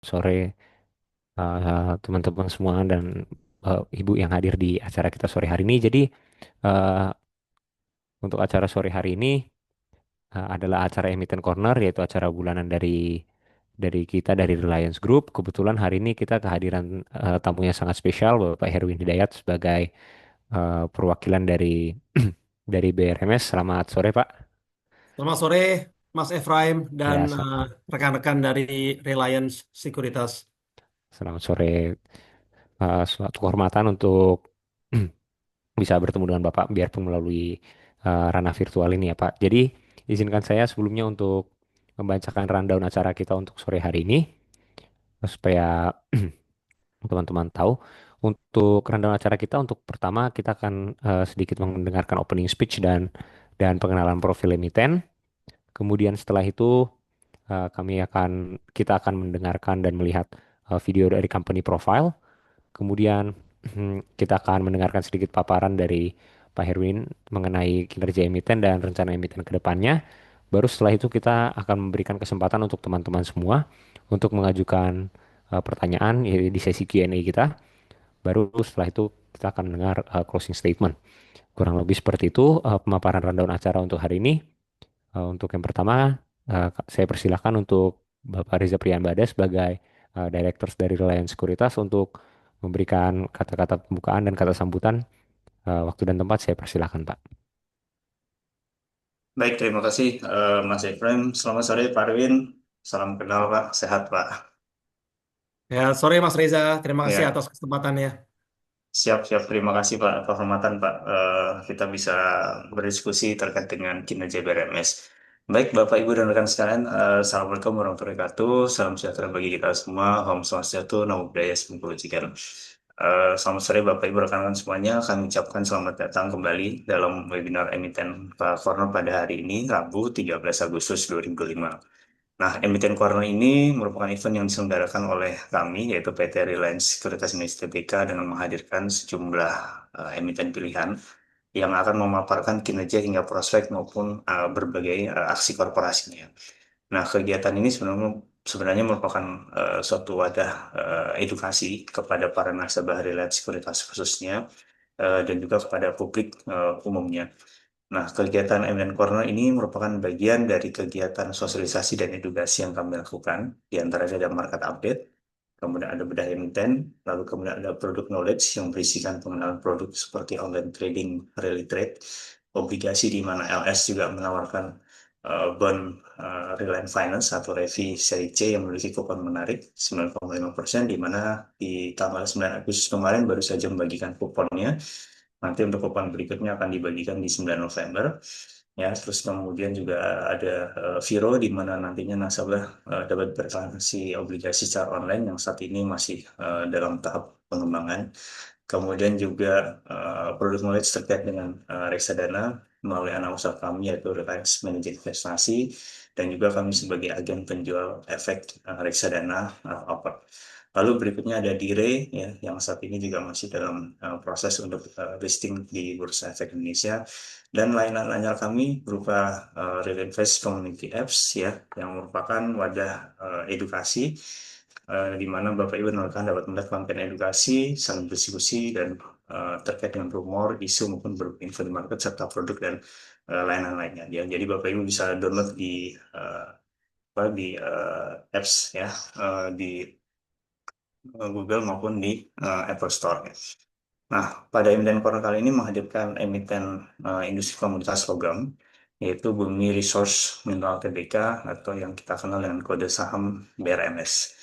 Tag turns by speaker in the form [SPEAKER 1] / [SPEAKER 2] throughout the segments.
[SPEAKER 1] Sore teman-teman semua dan ibu yang hadir di acara kita sore hari ini. Jadi eh, untuk acara sore hari ini adalah acara Emiten Corner, yaitu acara bulanan dari kita dari Reliance Group. Kebetulan hari ini kita kehadiran tamu yang sangat spesial, Bapak Herwin Hidayat sebagai perwakilan dari dari BRMS. Selamat sore, Pak.
[SPEAKER 2] Selamat sore, Mas Efraim dan
[SPEAKER 1] Ya,
[SPEAKER 2] rekan-rekan dari Reliance Sekuritas.
[SPEAKER 1] selamat sore. Suatu kehormatan untuk bisa bertemu dengan Bapak biarpun melalui ranah virtual ini ya Pak. Jadi izinkan saya sebelumnya untuk membacakan rundown acara kita untuk sore hari ini supaya teman-teman tahu. Untuk rundown acara kita untuk pertama kita akan sedikit mendengarkan opening speech dan pengenalan profil emiten. Kemudian setelah itu kita akan mendengarkan dan melihat video dari company profile. Kemudian kita akan mendengarkan sedikit paparan dari Pak Herwin mengenai kinerja emiten dan rencana emiten ke depannya. Baru setelah itu kita akan memberikan kesempatan untuk teman-teman semua untuk mengajukan pertanyaan di sesi Q&A kita. Baru setelah itu kita akan mendengar closing statement. Kurang lebih seperti itu pemaparan rundown acara untuk hari ini. Untuk yang pertama, saya persilahkan untuk Bapak Riza Priambada sebagai Directors dari Reliance Sekuritas untuk memberikan kata-kata pembukaan dan kata sambutan. Waktu dan tempat saya persilahkan, Pak.
[SPEAKER 3] Baik, terima kasih Mas Efrem. Selamat sore Pak Arwin. Salam kenal Pak, sehat Pak.
[SPEAKER 2] Ya, sore Mas Reza, terima kasih
[SPEAKER 3] Ya,
[SPEAKER 2] atas kesempatannya.
[SPEAKER 3] siap-siap. Terima kasih Pak, kehormatan Pak. Kita bisa berdiskusi terkait dengan kinerja BRMS. Baik, Bapak, Ibu, dan rekan sekalian, Assalamualaikum warahmatullahi wabarakatuh. Salam sejahtera bagi kita semua. Om Swastiastu, Namo Buddhaya, Salam Kebajikan. Selamat sore Bapak Ibu rekan-rekan semuanya. Kami ucapkan selamat datang kembali dalam webinar emiten Pak Corner pada hari ini, Rabu 13 Agustus 2005. Nah, Emiten Corner ini merupakan event yang diselenggarakan oleh kami, yaitu PT Reliance Sekuritas Indonesia Tbk, dengan menghadirkan sejumlah emiten pilihan yang akan memaparkan kinerja hingga prospek maupun berbagai aksi korporasinya. Nah, kegiatan ini sebenarnya merupakan suatu wadah edukasi kepada para nasabah Reliance Sekuritas khususnya dan juga kepada publik umumnya. Nah, kegiatan Emiten Corner ini merupakan bagian dari kegiatan sosialisasi dan edukasi yang kami lakukan. Di antaranya ada market update, kemudian ada bedah emiten, lalu kemudian ada product knowledge yang berisikan pengenalan produk seperti online trading, rally trade, obligasi di mana LS juga menawarkan bond Reliance Finance atau Revi seri C yang memiliki kupon menarik 9,5%, di mana di tanggal 9 Agustus kemarin baru saja membagikan kuponnya. Nanti untuk kupon berikutnya akan dibagikan di 9 November. Ya, terus kemudian juga ada Viro di mana nantinya nasabah dapat bertransaksi obligasi secara online yang saat ini masih dalam tahap pengembangan. Kemudian juga produk knowledge terkait dengan reksadana melalui anak usaha kami yaitu Reliance Manajer Investasi, dan juga kami sebagai agen penjual efek reksadana oper. Lalu berikutnya ada Dire ya, yang saat ini juga masih dalam proses untuk listing di Bursa Efek Indonesia, dan layanan kami berupa Relinvest Community Apps ya, yang merupakan wadah edukasi di mana Bapak Ibu rekan dapat melihat konten edukasi, saling berdiskusi dan terkait dengan rumor, isu maupun info di market serta produk dan layanan lainnya. Ya, jadi Bapak Ibu bisa download di apps ya, di Google maupun di Apple Store. Nah, pada emiten corner kali ini menghadirkan emiten industri komoditas logam, yaitu Bumi Resource Mineral Tbk atau yang kita kenal dengan kode saham BRMS.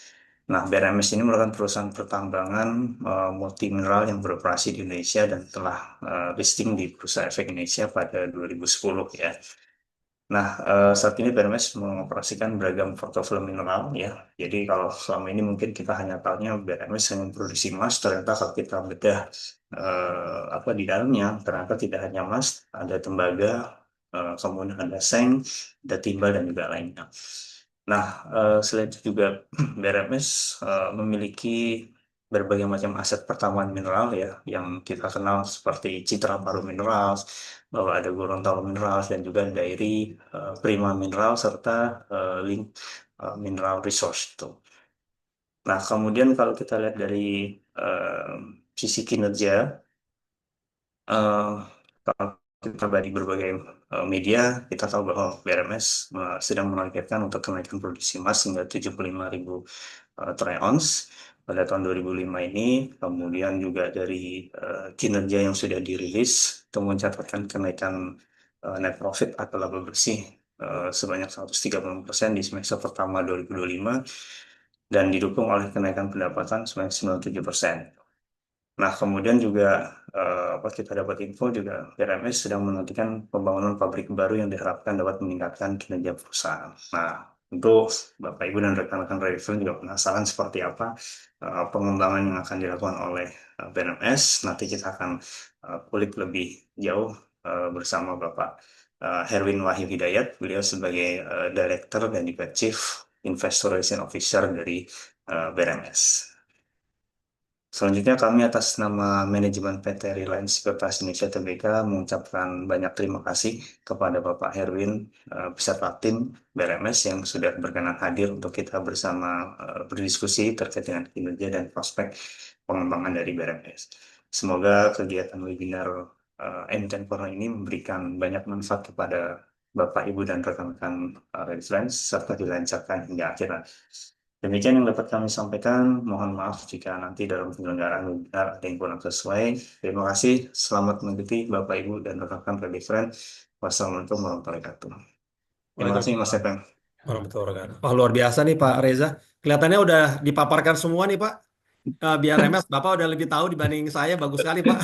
[SPEAKER 3] Nah, BRMS ini merupakan perusahaan pertambangan multi mineral yang beroperasi di Indonesia dan telah listing di Bursa Efek Indonesia pada 2010 ya. Nah, saat ini BRMS mengoperasikan beragam portofolio mineral ya. Jadi kalau selama ini mungkin kita hanya tahunya BRMS hanya produksi emas, ternyata kalau kita bedah apa di dalamnya, ternyata tidak hanya emas, ada tembaga, kemudian ada seng, ada timbal dan juga lainnya. Nah, selain itu juga BRMS memiliki berbagai macam aset pertambangan mineral ya, yang kita kenal seperti Citra Baru Minerals, bahwa ada Gorontalo Minerals dan juga Dairi, Prima Mineral serta Link Mineral Resource itu. Nah, kemudian kalau kita lihat dari eh, sisi kinerja, eh, kalau kita dari berbagai media, kita tahu bahwa BRMS sedang menargetkan untuk kenaikan produksi emas hingga 75.000 troy ounce pada tahun 2005 ini. Kemudian juga dari kinerja yang sudah dirilis, itu mencatatkan kenaikan net profit atau laba bersih sebanyak 130% di semester pertama 2025 dan didukung oleh kenaikan pendapatan sebanyak 97%. Nah, kemudian juga apa kita dapat info juga BRMS sedang menantikan pembangunan pabrik baru yang diharapkan dapat meningkatkan kinerja perusahaan. Nah, untuk Bapak Ibu dan rekan-rekan Redifern juga penasaran seperti apa pengembangan yang akan dilakukan oleh BRMS. Nanti kita akan kulik lebih jauh bersama Bapak Herwin Wahyu Hidayat. Beliau sebagai Director dan juga Chief Investor Relation Officer dari BRMS. Selanjutnya kami atas nama manajemen PT Reliance Sekuritas Indonesia Tbk mengucapkan banyak terima kasih kepada Bapak Herwin beserta tim BRMS yang sudah berkenan hadir untuk kita bersama berdiskusi terkait dengan kinerja dan prospek pengembangan dari BRMS. Semoga kegiatan webinar Emiten Corner ini memberikan banyak manfaat kepada Bapak, Ibu, dan rekan-rekan Reliance serta dilancarkan hingga akhir. Demikian yang dapat kami sampaikan. Mohon maaf jika nanti dalam penyelenggaraan webinar ada yang kurang sesuai. Terima kasih. Selamat mengikuti Bapak, Ibu, dan rekan-rekan Rediferen. Wassalamualaikum warahmatullahi wabarakatuh. Terima kasih Mas
[SPEAKER 2] Waalaikumsalam
[SPEAKER 3] Evan.
[SPEAKER 2] warahmatullahi wabarakatuh. Wah, luar biasa nih Pak Reza. Kelihatannya udah dipaparkan semua nih Pak. Biar MS, Bapak udah lebih tahu dibanding saya. Bagus sekali Pak.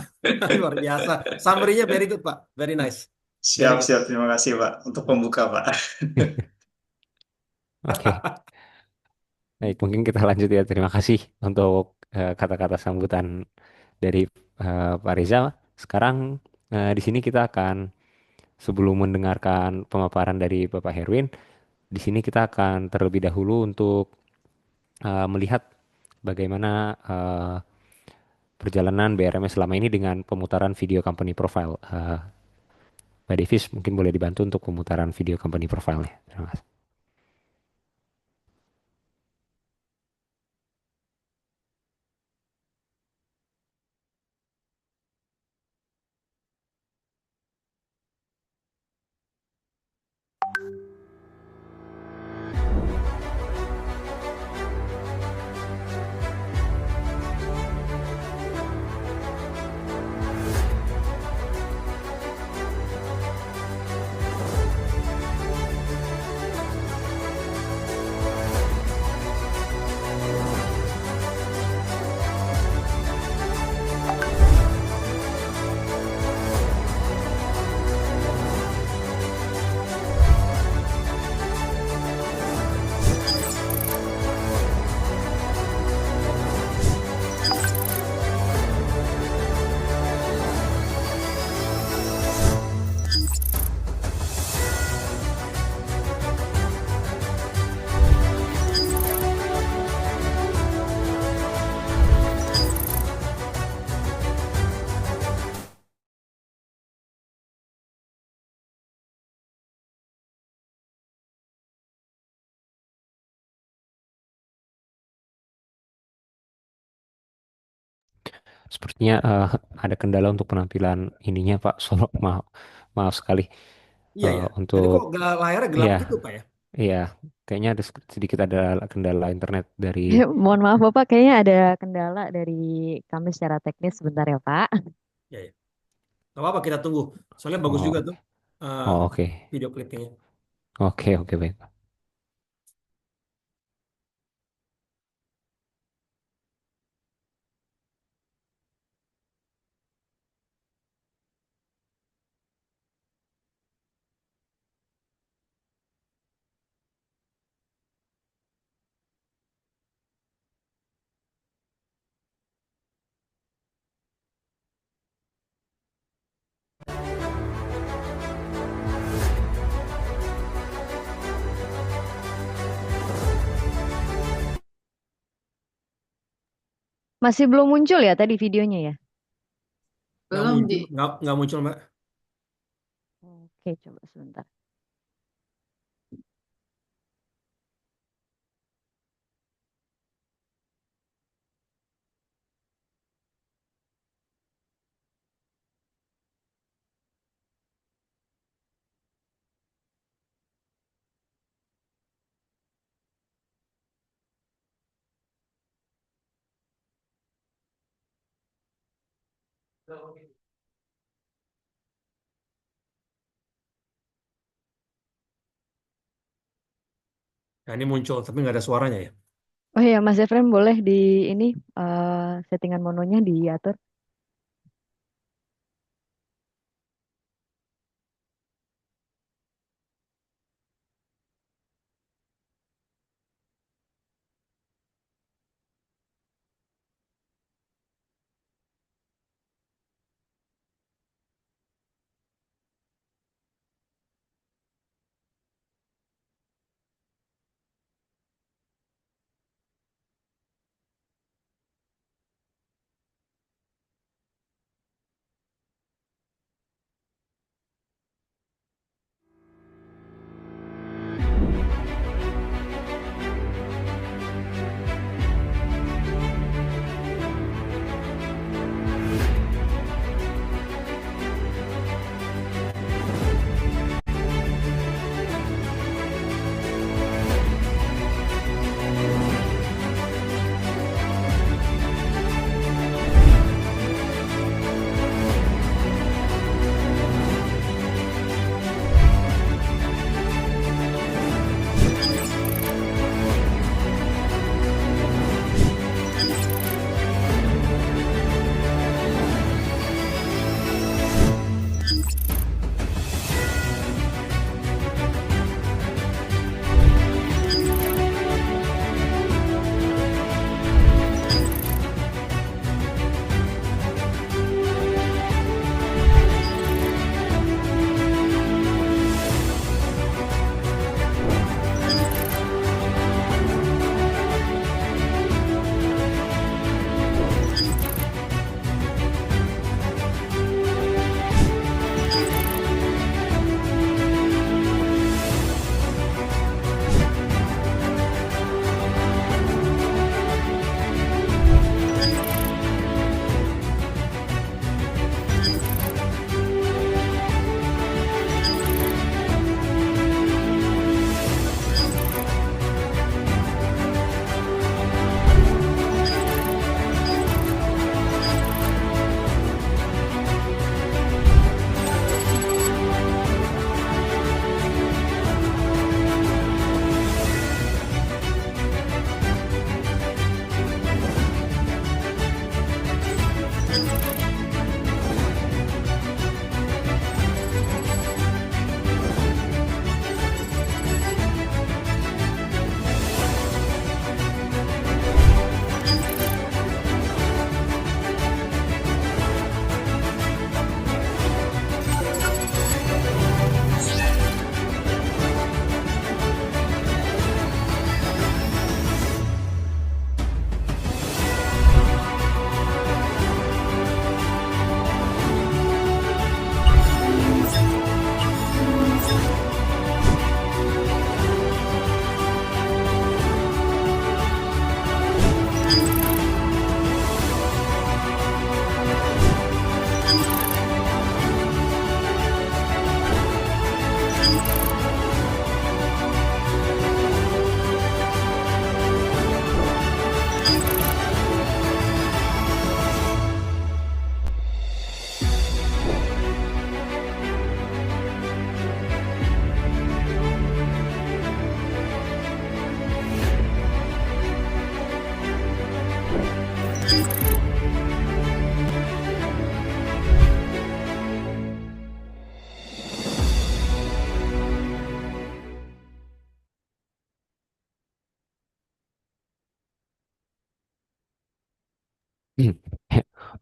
[SPEAKER 2] Luar biasa. Summary-nya very good Pak. Very nice. Very
[SPEAKER 3] Siap,
[SPEAKER 2] good.
[SPEAKER 3] siap. Terima kasih Pak. Untuk pembuka Pak.
[SPEAKER 1] Oke, baik mungkin kita lanjut ya. Terima kasih untuk kata-kata sambutan dari Pak Reza. Sekarang di sini kita akan sebelum mendengarkan pemaparan dari Bapak Herwin, di sini kita akan terlebih dahulu untuk melihat bagaimana perjalanan BRMS selama ini dengan pemutaran video company profile. Mbak Davis mungkin boleh dibantu untuk pemutaran video company profile-nya. Terima kasih. Sepertinya ada kendala untuk penampilan ininya Pak. Solo maaf, maaf sekali
[SPEAKER 2] Iya ya. Tadi
[SPEAKER 1] untuk
[SPEAKER 2] kok layarnya gelap
[SPEAKER 1] iya
[SPEAKER 2] gitu Pak ya?
[SPEAKER 1] iya kayaknya ada sedikit ada kendala internet dari
[SPEAKER 4] Mohon maaf Bapak, kayaknya ada kendala dari kami secara teknis sebentar ya Pak.
[SPEAKER 2] Iya ya. Gak apa-apa kita tunggu. Soalnya bagus
[SPEAKER 1] oh
[SPEAKER 2] juga tuh eh,
[SPEAKER 1] oh oke
[SPEAKER 2] video klipnya.
[SPEAKER 1] oke baik.
[SPEAKER 4] Masih belum muncul ya tadi videonya ya?
[SPEAKER 2] Nggak
[SPEAKER 5] Belum
[SPEAKER 2] muncul,
[SPEAKER 5] di.
[SPEAKER 2] nggak muncul Mbak.
[SPEAKER 4] Oke, coba sebentar.
[SPEAKER 2] Nah, ini muncul, tapi nggak ada suaranya ya.
[SPEAKER 4] Oh iya, Mas Efrem boleh di ini settingan mononya diatur.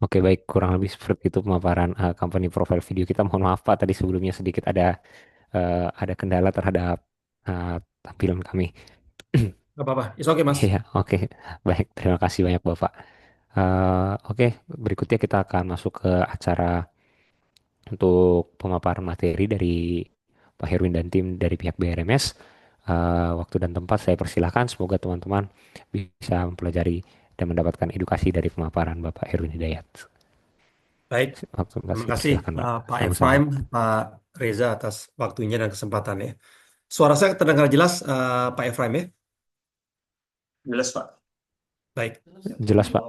[SPEAKER 1] Oke, baik, kurang lebih seperti itu pemaparan company profile video kita. Mohon maaf Pak, tadi sebelumnya sedikit ada kendala terhadap uh, tampilan kami.
[SPEAKER 2] Nggak apa-apa. It's okay, Mas.
[SPEAKER 1] Iya, oke, baik, terima kasih banyak Bapak. Oke, berikutnya kita akan masuk ke acara untuk pemaparan materi dari Pak Herwin dan tim dari pihak BRMS. Waktu dan tempat saya persilahkan. Semoga teman-teman bisa mempelajari dan mendapatkan edukasi dari pemaparan Bapak Herwin Hidayat.
[SPEAKER 2] Baik.
[SPEAKER 1] Waktu
[SPEAKER 2] Terima
[SPEAKER 1] kasih
[SPEAKER 2] kasih
[SPEAKER 1] persilahkan Pak.
[SPEAKER 2] Pak
[SPEAKER 1] Sama-sama.
[SPEAKER 2] Efraim, Pak Reza atas waktunya dan kesempatannya. Suara saya terdengar jelas, Pak Efraim ya?
[SPEAKER 3] Jelas, Pak.
[SPEAKER 2] Baik.
[SPEAKER 1] Jelas Pak.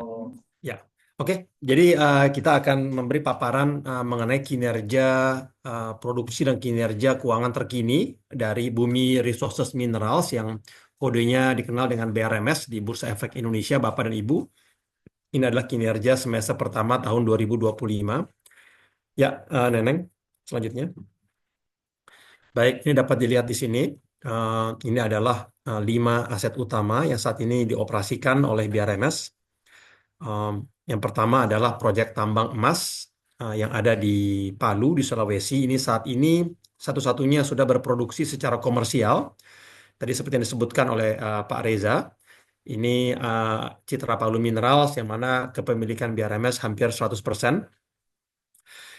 [SPEAKER 2] Ya. Oke, jadi kita akan memberi paparan mengenai kinerja produksi dan kinerja keuangan terkini dari Bumi Resources Minerals yang kodenya dikenal dengan BRMS di Bursa Efek Indonesia, Bapak dan Ibu. Ini adalah kinerja semester pertama tahun 2025. Ya, Neneng, selanjutnya. Baik, ini dapat dilihat di sini. Ini adalah 5 aset utama yang saat ini dioperasikan oleh BRMS. Um, yang pertama adalah proyek tambang emas yang ada di Palu, di Sulawesi. Ini saat ini satu-satunya sudah berproduksi secara komersial. Tadi seperti yang disebutkan oleh Pak Reza, ini Citra Palu Minerals yang mana kepemilikan BRMS hampir 100%.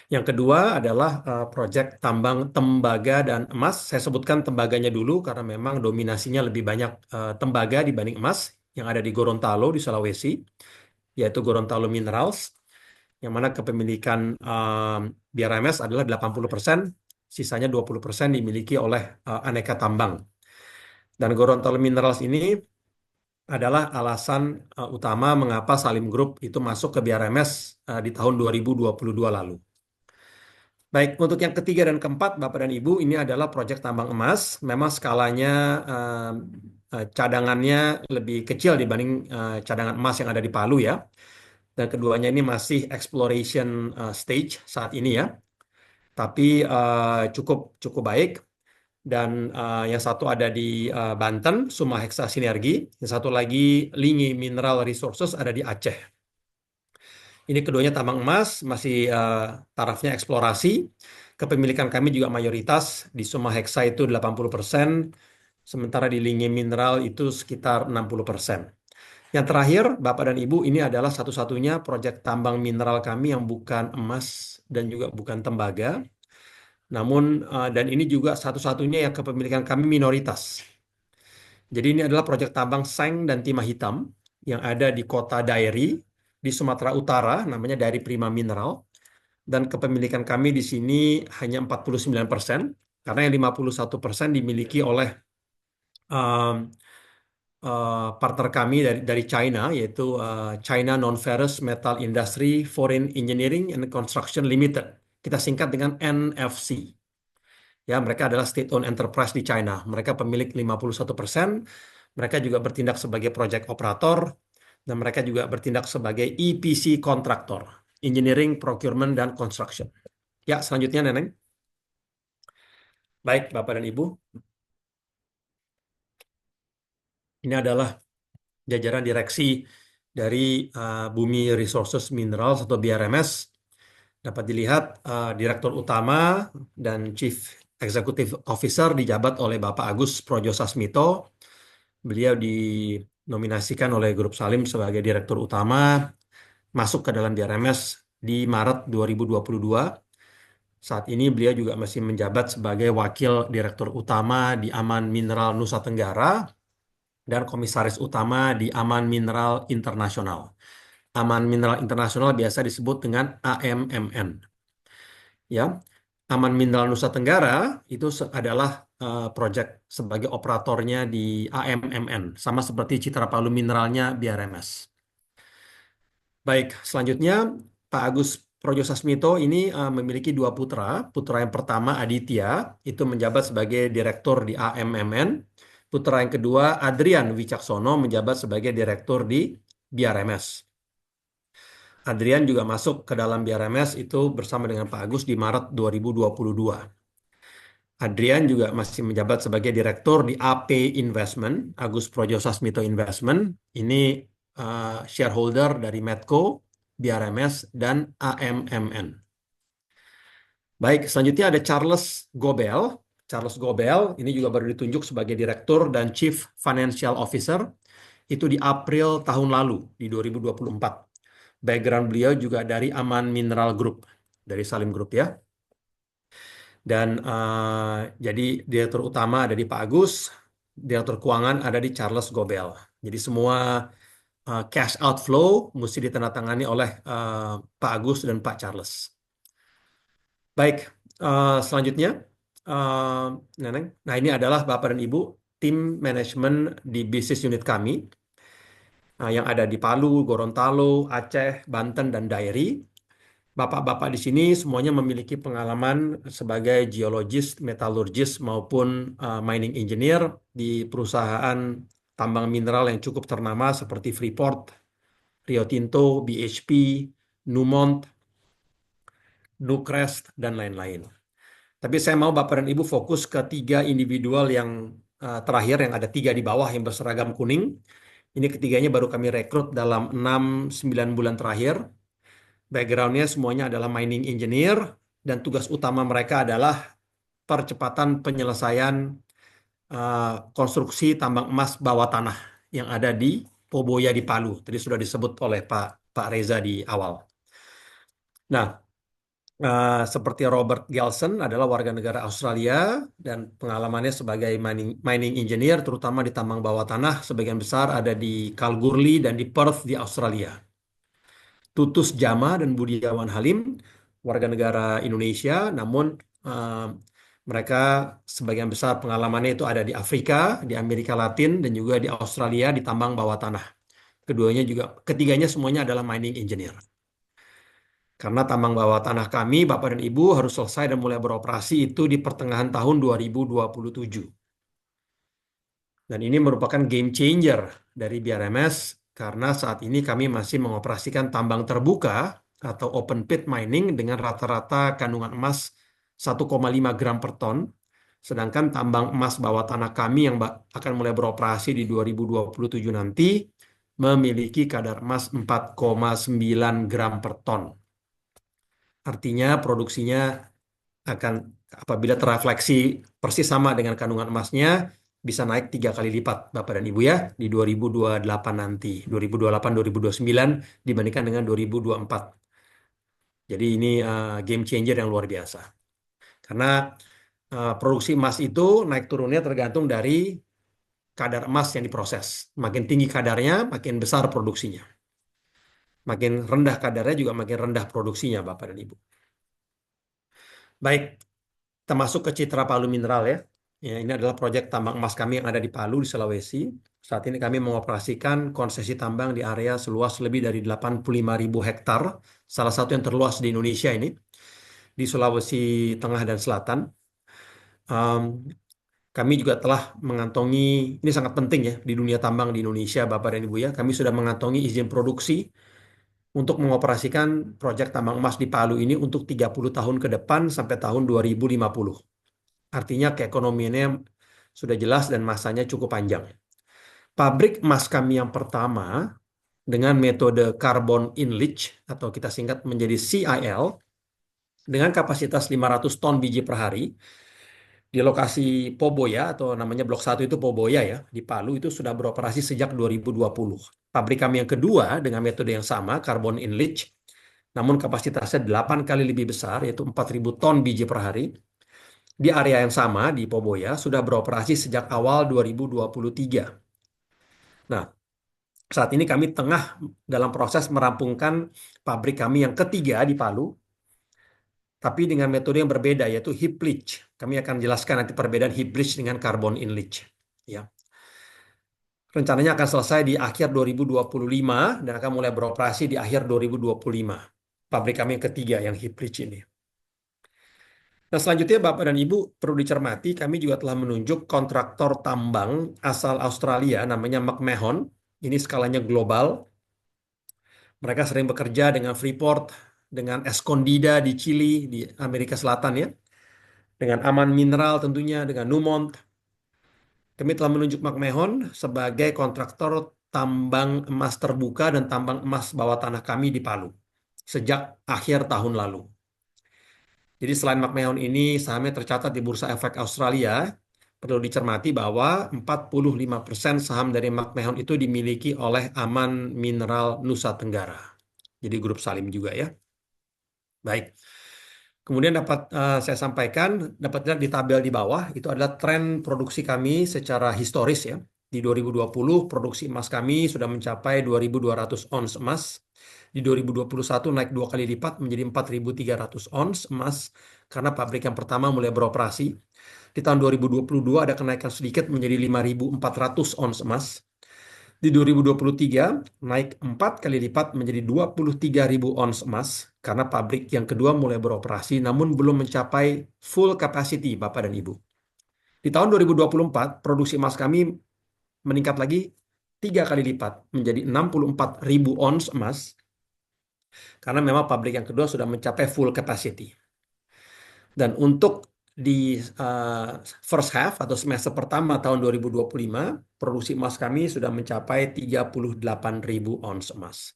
[SPEAKER 2] Yang kedua adalah proyek tambang tembaga dan emas. Saya sebutkan tembaganya dulu karena memang dominasinya lebih banyak tembaga dibanding emas yang ada di Gorontalo, di Sulawesi, yaitu Gorontalo Minerals, yang mana kepemilikan BRMS adalah 80%, sisanya 20% dimiliki oleh Aneka Tambang. Dan Gorontalo Minerals ini adalah alasan utama mengapa Salim Group itu masuk ke BRMS di tahun 2022 lalu. Baik, untuk yang ketiga dan keempat, Bapak dan Ibu, ini adalah proyek tambang emas. Memang skalanya cadangannya lebih kecil dibanding cadangan emas yang ada di Palu ya. Dan keduanya ini masih exploration stage saat ini ya. Tapi cukup cukup baik. Dan yang satu ada di Banten, Sumaheksa Sinergi. Yang satu lagi Lingi Mineral Resources ada di Aceh. Ini keduanya tambang emas, masih tarafnya eksplorasi. Kepemilikan kami juga mayoritas di Sumaheksa itu 80%, sementara di Lingi Mineral itu sekitar 60%. Yang terakhir, Bapak dan Ibu, ini adalah satu-satunya proyek tambang mineral kami yang bukan emas dan juga bukan tembaga. Namun, dan ini juga satu-satunya yang kepemilikan kami minoritas. Jadi ini adalah proyek tambang seng dan timah hitam yang ada di kota Dairi, di Sumatera Utara, namanya Dairi Prima Mineral. Dan kepemilikan kami di sini hanya 49%, karena yang 51% dimiliki oleh um, partner kami dari China, yaitu China Non-Ferrous Metal Industry Foreign Engineering and Construction Limited. Kita singkat dengan NFC. Ya, mereka adalah state-owned enterprise di China. Mereka pemilik 51%. Mereka juga bertindak sebagai project operator dan mereka juga bertindak sebagai EPC kontraktor, Engineering, Procurement, dan Construction. Ya, selanjutnya Neneng. Baik, Bapak dan Ibu. Ini adalah jajaran direksi dari Bumi Resources Minerals atau BRMS. Dapat dilihat Direktur Utama dan Chief Executive Officer dijabat oleh Bapak Agus Projosasmito. Beliau dinominasikan oleh Grup Salim sebagai Direktur Utama, masuk ke dalam BRMS di Maret 2022. Saat ini beliau juga masih menjabat sebagai Wakil Direktur Utama di Aman Mineral Nusa Tenggara dan Komisaris Utama di Aman Mineral Internasional. Aman Mineral Internasional biasa disebut dengan AMMN. Ya, Aman Mineral Nusa Tenggara itu adalah proyek sebagai operatornya di AMMN, sama seperti Citra Palu Mineralnya BRMS. Baik, selanjutnya Pak Agus Projosasmito ini memiliki 2 putra. Putra yang pertama Aditya itu menjabat sebagai direktur di AMMN. Putra yang kedua Adrian Wicaksono menjabat sebagai direktur di BRMS. Adrian juga masuk ke dalam BRMS itu bersama dengan Pak Agus di Maret 2022. Adrian juga masih menjabat sebagai direktur di AP Investment, Agus Projosasmito Investment. Ini shareholder dari Medco, BRMS, dan AMMN. Baik, selanjutnya ada Charles Gobel. Charles Gobel ini juga baru ditunjuk sebagai direktur dan Chief Financial Officer itu di April tahun lalu, di 2024. Background beliau juga dari Aman Mineral Group, dari Salim Group ya. Dan jadi direktur utama ada di Pak Agus, direktur keuangan ada di Charles Gobel. Jadi semua cash outflow mesti ditandatangani oleh Pak Agus dan Pak Charles. Baik, selanjutnya, Neneng. Nah ini adalah Bapak dan Ibu tim manajemen di bisnis unit kami. yang ada di Palu, Gorontalo, Aceh, Banten, dan Dairi. Bapak-bapak di sini semuanya memiliki pengalaman sebagai geologis, metallurgis maupun mining engineer di perusahaan tambang mineral yang cukup ternama seperti Freeport, Rio Tinto, BHP, Newmont, Newcrest, dan lain-lain. Tapi saya mau Bapak dan Ibu fokus ke 3 individual yang terakhir, yang ada 3 di bawah yang berseragam kuning. Ini ketiganya baru kami rekrut dalam 6-9 bulan terakhir. Backgroundnya semuanya adalah mining engineer, dan tugas utama mereka adalah percepatan penyelesaian konstruksi tambang emas bawah tanah yang ada di Poboya di Palu. Tadi sudah disebut oleh Pak Reza di awal. Nah, seperti Robert Gelson adalah warga negara Australia dan pengalamannya sebagai mining engineer, terutama di tambang bawah tanah, sebagian besar ada di Kalgoorlie dan di Perth di Australia. Tutus Jama dan Budiawan Halim, warga negara Indonesia, namun mereka sebagian besar pengalamannya itu ada di Afrika, di Amerika Latin, dan juga di Australia di tambang bawah tanah. Ketiganya semuanya adalah mining engineer. Karena tambang bawah tanah kami, Bapak dan Ibu, harus selesai dan mulai beroperasi itu di pertengahan tahun 2027. Dan ini merupakan game changer dari BRMS karena saat ini kami masih mengoperasikan tambang terbuka atau open pit mining dengan rata-rata kandungan emas 1,5 gram per ton. Sedangkan tambang emas bawah tanah kami yang akan mulai beroperasi di 2027 nanti memiliki kadar emas 4,9 gram per ton. Artinya produksinya akan, apabila terrefleksi persis sama dengan kandungan emasnya, bisa naik 3 kali lipat Bapak dan Ibu ya di 2028 nanti, 2028-2029 dibandingkan dengan 2024. Jadi ini game changer yang luar biasa. Karena produksi emas itu naik turunnya tergantung dari kadar emas yang diproses. Makin tinggi kadarnya, makin besar produksinya. Makin rendah kadarnya juga makin rendah produksinya Bapak dan Ibu. Baik, kita masuk ke Citra Palu Mineral ya. Ya, ini adalah proyek tambang emas kami yang ada di Palu, di Sulawesi. Saat ini kami mengoperasikan konsesi tambang di area seluas lebih dari 85.000 hektar, salah satu yang terluas di Indonesia ini, di Sulawesi Tengah dan Selatan. Kami juga telah mengantongi, ini sangat penting ya di dunia tambang di Indonesia, Bapak dan Ibu ya, kami sudah mengantongi izin produksi untuk mengoperasikan proyek tambang emas di Palu ini untuk 30 tahun ke depan sampai tahun 2050. Artinya keekonomiannya sudah jelas dan masanya cukup panjang. Pabrik emas kami yang pertama dengan metode carbon in leach atau kita singkat menjadi CIL dengan kapasitas 500 ton biji per hari di lokasi Poboya atau namanya Blok 1 itu Poboya ya, di Palu itu sudah beroperasi sejak 2020. Pabrik kami yang kedua dengan metode yang sama, carbon in leach, namun kapasitasnya 8 kali lebih besar, yaitu 4.000 ton biji per hari, di area yang sama di Poboya sudah beroperasi sejak awal 2023. Nah, saat ini kami tengah dalam proses merampungkan pabrik kami yang ketiga di Palu, tapi dengan metode yang berbeda, yaitu heap leach. Kami akan jelaskan nanti perbedaan heap leach dengan carbon in leach. Ya. Rencananya akan selesai di akhir 2025 dan akan mulai beroperasi di akhir 2025. Pabrik kami yang ketiga yang heap leach ini. Nah, selanjutnya Bapak dan Ibu perlu dicermati, kami juga telah menunjuk kontraktor tambang asal Australia namanya McMahon. Ini skalanya global. Mereka sering bekerja dengan Freeport, dengan Escondida di Chili, di Amerika Selatan ya. Dengan Aman Mineral tentunya, dengan Newmont. Kami telah menunjuk McMahon sebagai kontraktor tambang emas terbuka dan tambang emas bawah tanah kami di Palu sejak akhir tahun lalu. Jadi selain McMahon ini sahamnya tercatat di Bursa Efek Australia, perlu dicermati bahwa 45% saham dari McMahon itu dimiliki oleh Aman Mineral Nusa Tenggara. Jadi grup Salim juga ya. Baik. Kemudian dapat saya sampaikan, dapat lihat di tabel di bawah, itu adalah tren produksi kami secara historis ya. Di 2020 produksi emas kami sudah mencapai 2.200 ons emas. Di 2021 naik 2 kali lipat menjadi 4.300 ons emas karena pabrik yang pertama mulai beroperasi. Di tahun 2022 ada kenaikan sedikit menjadi 5.400 ons emas. Di 2023 naik 4 kali lipat menjadi 23.000 ons emas karena pabrik yang kedua mulai beroperasi namun belum mencapai full capacity Bapak dan Ibu. Di tahun 2024 produksi emas kami meningkat lagi 3 kali lipat menjadi 64.000 ons emas karena memang pabrik yang kedua sudah mencapai full capacity. Dan untuk di first half atau semester pertama tahun 2025, produksi emas kami sudah mencapai 38.000 ons emas.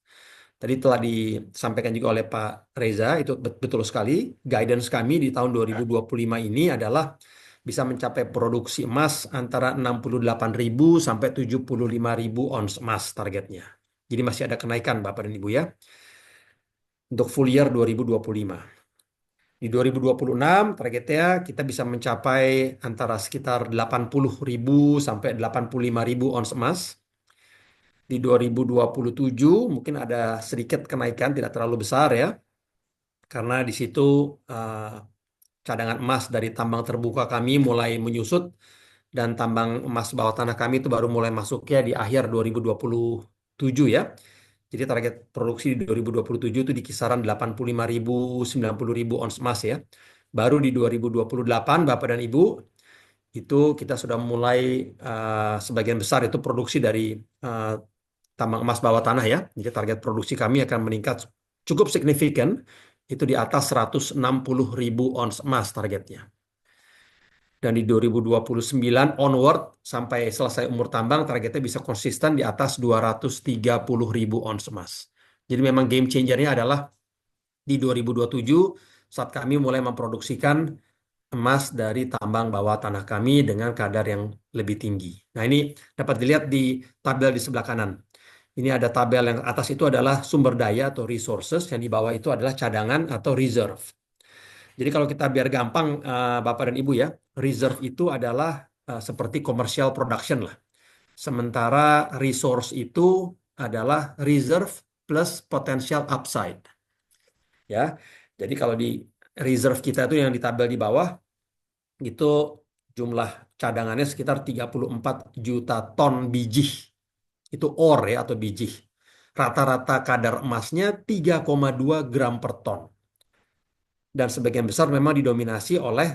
[SPEAKER 2] Tadi telah disampaikan juga oleh Pak Reza, itu betul sekali. Guidance kami di tahun 2025 ini adalah bisa mencapai produksi emas antara 68.000 sampai 75.000 ons emas targetnya. Jadi masih ada kenaikan Bapak dan Ibu ya, untuk full year 2025. Di 2026 targetnya kita bisa mencapai antara sekitar 80.000 sampai 85.000 ons emas. Di 2027 mungkin ada sedikit kenaikan, tidak terlalu besar ya. Karena di situ cadangan emas dari tambang terbuka kami mulai menyusut dan tambang emas bawah tanah kami itu baru mulai masuknya di akhir 2027 ya. Jadi target produksi di 2027 itu di kisaran 85.000, 90.000 ons emas ya. Baru di 2028 Bapak dan Ibu itu kita sudah mulai sebagian besar itu produksi dari tambang emas bawah tanah ya. Jadi target produksi kami akan meningkat cukup signifikan, itu di atas 160.000 ons emas targetnya. Dan di 2029 onward sampai selesai umur tambang targetnya bisa konsisten di atas 230.000 ons emas. Jadi memang game changernya adalah di 2027 saat kami mulai memproduksikan emas dari tambang bawah tanah kami dengan kadar yang lebih tinggi. Nah ini dapat dilihat di tabel di sebelah kanan. Ini ada tabel yang atas itu adalah sumber daya atau resources, yang di bawah itu adalah cadangan atau reserve. Jadi kalau kita biar gampang Bapak dan Ibu ya, reserve itu adalah seperti commercial production lah. Sementara resource itu adalah reserve plus potential upside. Ya. Jadi kalau di reserve kita itu yang di tabel di bawah itu jumlah cadangannya sekitar 34 juta ton biji. Itu ore ya atau biji. Rata-rata kadar emasnya 3,2 gram per ton. Dan sebagian besar memang didominasi oleh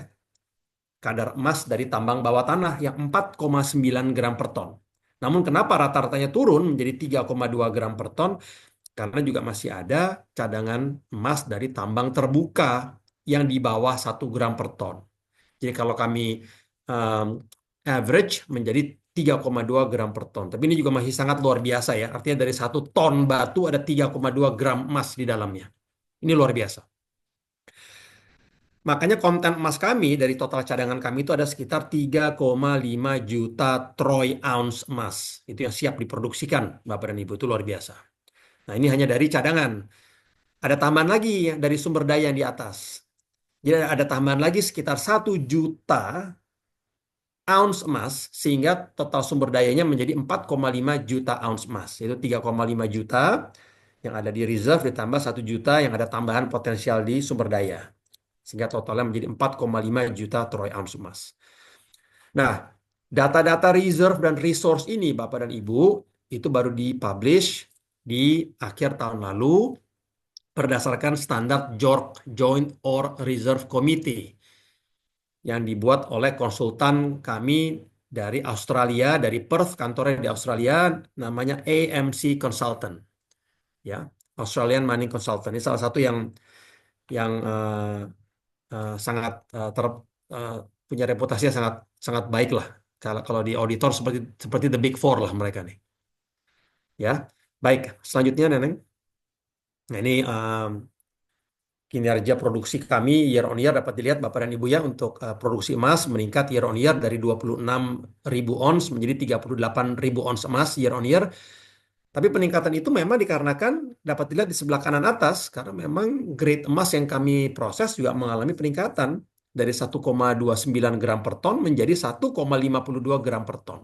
[SPEAKER 2] kadar emas dari tambang bawah tanah yang 4,9 gram per ton. Namun kenapa rata-ratanya turun menjadi 3,2 gram per ton? Karena juga masih ada cadangan emas dari tambang terbuka yang di bawah 1 gram per ton. Jadi kalau kami average menjadi 3,2 gram per ton. Tapi ini juga masih sangat luar biasa ya. Artinya dari 1 ton batu ada 3,2 gram emas di dalamnya. Ini luar biasa. Makanya konten emas kami dari total cadangan kami itu ada sekitar 3,5 juta troy ounce emas. Itu yang siap diproduksikan, Bapak dan Ibu, itu luar biasa. Nah ini hanya dari cadangan. Ada tambahan lagi dari sumber daya yang di atas. Jadi ada tambahan lagi sekitar 1 juta ounce emas, sehingga total sumber dayanya menjadi 4,5 juta ounce emas. Itu 3,5 juta yang ada di reserve ditambah 1 juta yang ada tambahan potensial di sumber daya. Sehingga totalnya menjadi 4,5 juta troy ounce emas. Nah, data-data reserve dan resource ini Bapak dan Ibu itu baru dipublish di akhir tahun lalu berdasarkan standar JORC, Joint Ore Reserve Committee, yang dibuat oleh konsultan kami dari Australia, dari Perth, kantornya di Australia, namanya AMC Consultant. Ya, Australian Mining Consultant. Ini salah satu yang sangat punya reputasi yang sangat sangat baik lah. Kalau di auditor seperti the Big Four lah mereka nih. Ya, baik. Selanjutnya, Neneng. Nah ini kinerja produksi kami year on year dapat dilihat Bapak dan Ibu ya, untuk produksi emas meningkat year on year dari 26.000 ons menjadi 38.000 ons emas year on year. Tapi peningkatan itu memang dikarenakan dapat dilihat di sebelah kanan atas karena memang grade emas yang kami proses juga mengalami peningkatan dari 1,29 gram per ton menjadi 1,52 gram per ton.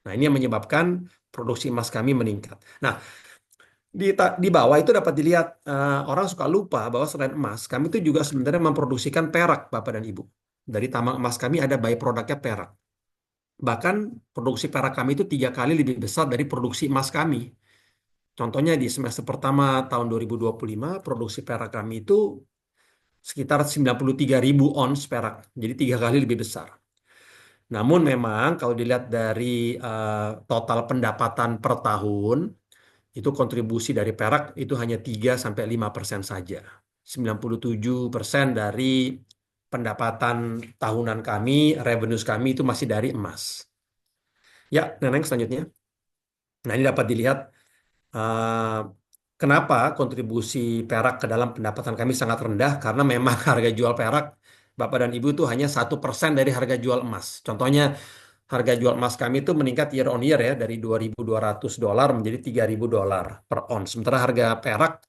[SPEAKER 2] Nah, ini yang menyebabkan produksi emas kami meningkat. Nah, di bawah itu dapat dilihat orang suka lupa bahwa selain emas, kami itu juga sebenarnya memproduksikan perak, Bapak dan Ibu. Dari tambang emas kami ada byproductnya perak. Bahkan produksi perak kami itu 3 kali lebih besar dari produksi emas kami. Contohnya di semester pertama tahun 2025, produksi perak kami itu sekitar 93.000 ons perak. Jadi 3 kali lebih besar. Namun memang kalau dilihat dari total pendapatan per tahun, itu kontribusi dari perak itu hanya 3-5% saja. 97% dari pendapatan tahunan kami, revenues kami itu masih dari emas. Ya, Neneng selanjutnya. Nah, ini dapat dilihat eh, kenapa kontribusi perak ke dalam pendapatan kami sangat rendah, karena memang harga jual perak, Bapak dan Ibu, itu hanya 1% dari harga jual emas. Contohnya, harga jual emas kami itu meningkat year on year ya, dari $2.200 menjadi $3.000 per ons. Sementara harga perak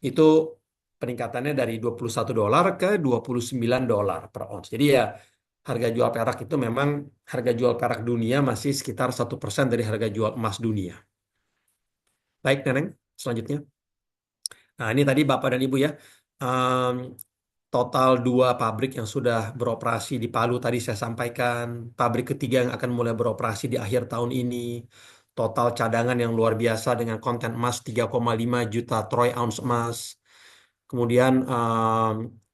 [SPEAKER 2] itu peningkatannya dari $21 ke $29 per ons. Jadi ya, harga jual perak itu memang, harga jual perak dunia masih sekitar 1% dari harga jual emas dunia. Baik, Neneng, selanjutnya. Nah, ini tadi Bapak dan Ibu ya. Em, Total 2 pabrik yang sudah beroperasi di Palu tadi saya sampaikan. Pabrik ketiga yang akan mulai beroperasi di akhir tahun ini. Total cadangan yang luar biasa dengan konten emas 3,5 juta troy ounce emas. Kemudian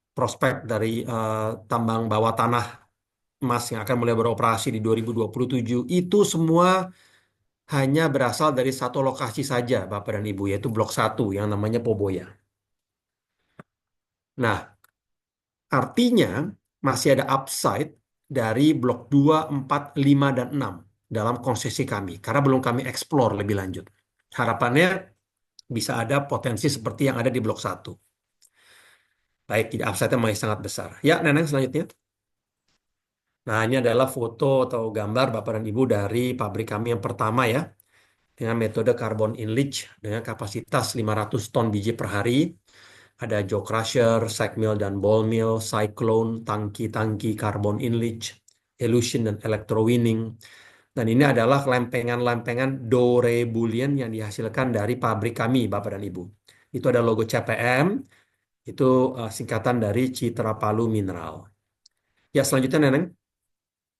[SPEAKER 2] prospek dari tambang bawah tanah emas yang akan mulai beroperasi di 2027. Itu semua hanya berasal dari satu lokasi saja, Bapak dan Ibu, yaitu Blok 1 yang namanya Poboya. Nah, artinya masih ada upside dari blok 2, 4, 5, dan 6 dalam konsesi kami. Karena belum kami explore lebih lanjut. Harapannya bisa ada potensi seperti yang ada di blok 1. Baik, jadi upside-nya masih sangat besar. Ya, Neneng selanjutnya. Nah, ini adalah foto atau gambar Bapak dan Ibu dari pabrik kami yang pertama ya. Dengan metode carbon in leach dengan kapasitas 500 ton biji per hari. Ada jaw crusher, sack mill dan ball mill, cyclone, tangki-tangki carbon in leach, elution dan electrowinning. Dan ini adalah lempengan-lempengan Dore Bullion yang dihasilkan dari pabrik kami, Bapak dan Ibu. Itu ada logo CPM, itu singkatan dari Citra Palu Mineral. Ya, selanjutnya Neneng.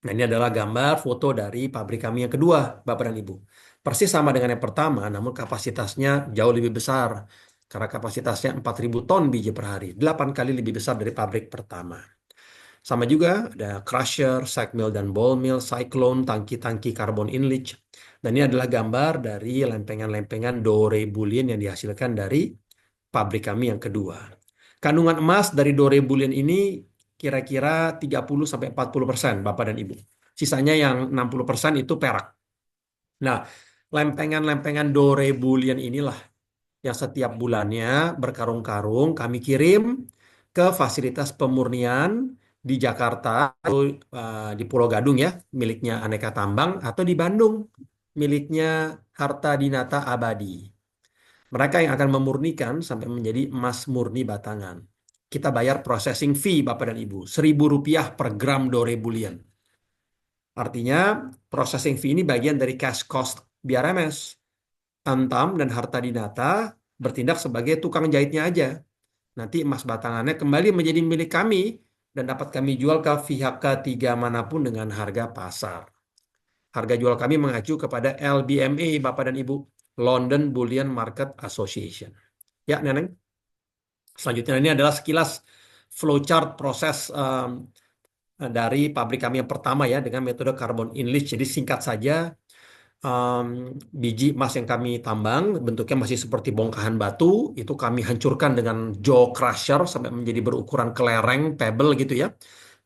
[SPEAKER 2] Nah, ini adalah gambar foto dari pabrik kami yang kedua, Bapak dan Ibu. Persis sama dengan yang pertama, namun kapasitasnya jauh lebih besar. Karena kapasitasnya 4.000 ton biji per hari. 8 kali lebih besar dari pabrik pertama. Sama juga ada crusher, sack mill dan ball mill, cyclone, tangki-tangki carbon in leach. Dan ini adalah gambar dari lempengan-lempengan Dore Bullion yang dihasilkan dari pabrik kami yang kedua. Kandungan emas dari Dore Bullion ini kira-kira 30-40%, Bapak dan Ibu. Sisanya yang 60% itu perak. Nah, lempengan-lempengan Dore Bullion inilah yang setiap bulannya berkarung-karung kami kirim ke fasilitas pemurnian di Jakarta atau di Pulau Gadung ya, miliknya Aneka Tambang, atau di Bandung miliknya Harta Dinata Abadi. Mereka yang akan memurnikan sampai menjadi emas murni batangan. Kita bayar processing fee, Bapak dan Ibu, Rp1.000 per gram Dore Bullion. Artinya processing fee ini bagian dari cash cost BRMS. Antam dan Harta Dinata bertindak sebagai tukang jahitnya aja. Nanti emas batangannya kembali menjadi milik kami dan dapat kami jual ke pihak ketiga manapun dengan harga pasar. Harga jual kami mengacu kepada LBMA, Bapak dan Ibu, London Bullion Market Association. Ya, Neneng. Selanjutnya ini adalah sekilas flowchart proses dari pabrik kami yang pertama ya dengan metode carbon in leach. Jadi singkat saja, biji emas yang kami tambang bentuknya masih seperti bongkahan batu, itu kami hancurkan dengan jaw crusher sampai menjadi berukuran kelereng, pebble gitu ya.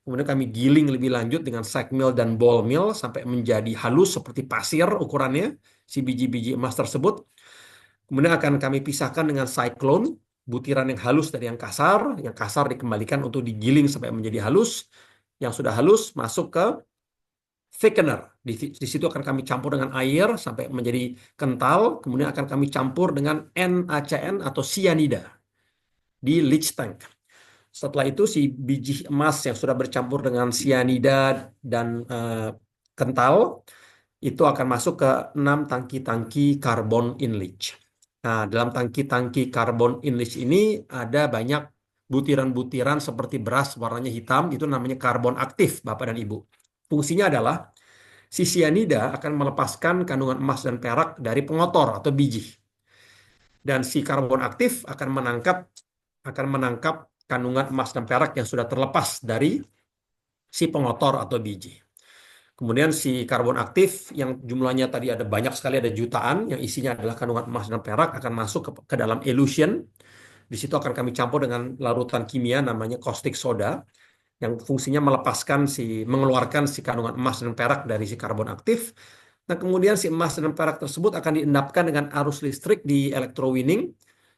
[SPEAKER 2] Kemudian kami giling lebih lanjut dengan sack mill dan ball mill sampai menjadi halus seperti pasir ukurannya si biji-biji emas tersebut. Kemudian akan kami pisahkan dengan cyclone, butiran yang halus dari yang kasar dikembalikan untuk digiling sampai menjadi halus. Yang sudah halus masuk ke thickener. Di situ akan kami campur dengan air sampai menjadi kental. Kemudian akan kami campur dengan NaCN atau cyanida di leach tank. Setelah itu si biji emas yang sudah bercampur dengan cyanida dan kental itu akan masuk ke 6 tangki-tangki carbon in leach. Nah, dalam tangki-tangki carbon in leach ini ada banyak butiran-butiran seperti beras warnanya hitam, itu namanya karbon aktif, Bapak dan Ibu. Fungsinya adalah si cyanida akan melepaskan kandungan emas dan perak dari pengotor atau biji. Dan si karbon aktif akan menangkap kandungan emas dan perak yang sudah terlepas dari si pengotor atau biji. Kemudian si karbon aktif yang jumlahnya tadi ada banyak sekali, ada jutaan, yang isinya adalah kandungan emas dan perak akan masuk ke dalam elution. Di situ akan kami campur dengan larutan kimia namanya caustic soda yang fungsinya mengeluarkan si kandungan emas dan perak dari si karbon aktif. Nah, kemudian si emas dan perak tersebut akan diendapkan dengan arus listrik di electrowinning.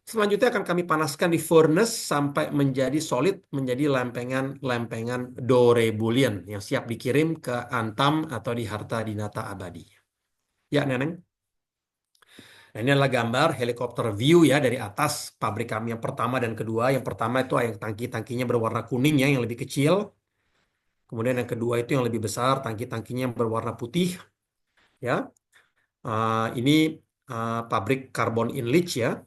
[SPEAKER 2] Selanjutnya akan kami panaskan di furnace sampai menjadi solid, menjadi lempengan Dore Boolean yang siap dikirim ke Antam atau di Harta Dinata Abadi. Ya, Neneng. Nah, ini adalah gambar helikopter view ya dari atas pabrik kami yang pertama dan kedua. Yang pertama itu yang tangki-tangkinya berwarna kuning ya, yang lebih kecil. Kemudian yang kedua itu yang lebih besar, tangki-tangkinya berwarna putih ya. Ini pabrik carbon in leach ya.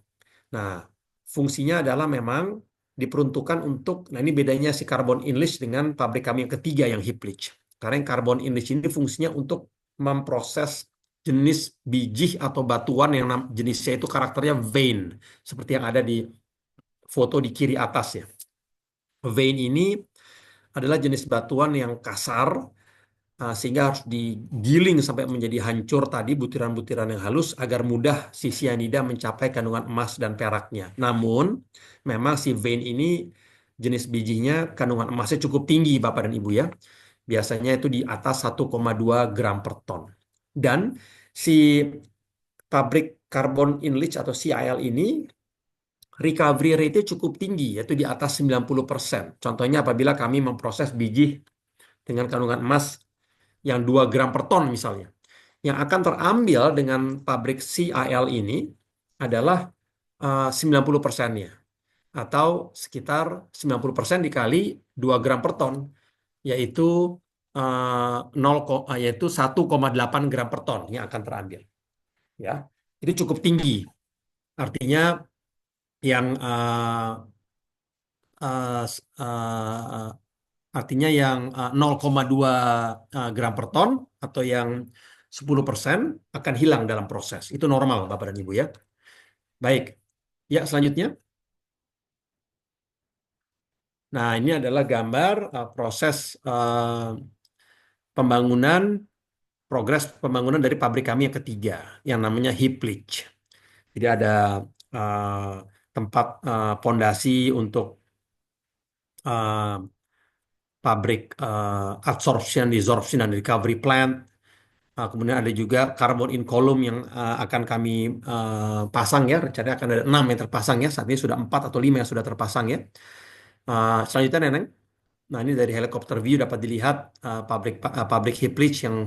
[SPEAKER 2] Nah, fungsinya adalah memang diperuntukkan untuk, nah ini bedanya si carbon in leach dengan pabrik kami yang ketiga yang heap leach. Karena yang carbon in leach ini fungsinya untuk memproses jenis biji atau batuan yang jenisnya itu karakternya vein, seperti yang ada di foto di kiri atas ya. Vein ini adalah jenis batuan yang kasar, sehingga harus digiling sampai menjadi hancur tadi butiran-butiran yang halus agar mudah si cyanida mencapai kandungan emas dan peraknya. Namun memang si vein ini jenis bijinya kandungan emasnya cukup tinggi Bapak dan Ibu ya. Biasanya itu di atas 1,2 gram per ton. Dan si pabrik carbon in leach atau CIL ini recovery rate-nya cukup tinggi, yaitu di atas 90%. Contohnya apabila kami memproses biji dengan kandungan emas yang 2 gram per ton misalnya. Yang akan terambil dengan pabrik CIL ini adalah 90%-nya. Atau sekitar 90% dikali 2 gram per ton, yaitu 1,8 gram per ton yang akan terambil. Ya, itu cukup tinggi. Artinya yang uh, uh, artinya yang 0,2 gram per ton atau yang 10% akan hilang dalam proses. Itu normal, Bapak dan Ibu ya. Baik. Ya, selanjutnya. Nah, ini adalah gambar proses pembangunan, progres pembangunan dari pabrik kami yang ketiga, yang namanya heap leach. Jadi ada tempat pondasi untuk pabrik absorption, desorption, dan recovery plant. Kemudian ada juga carbon in column yang akan kami pasang ya. Rencananya akan ada 6 yang terpasang ya. Saat ini sudah 4 atau 5 yang sudah terpasang ya. Selanjutnya Neneng. Nah, ini dari helikopter view dapat dilihat pabrik heap leach yang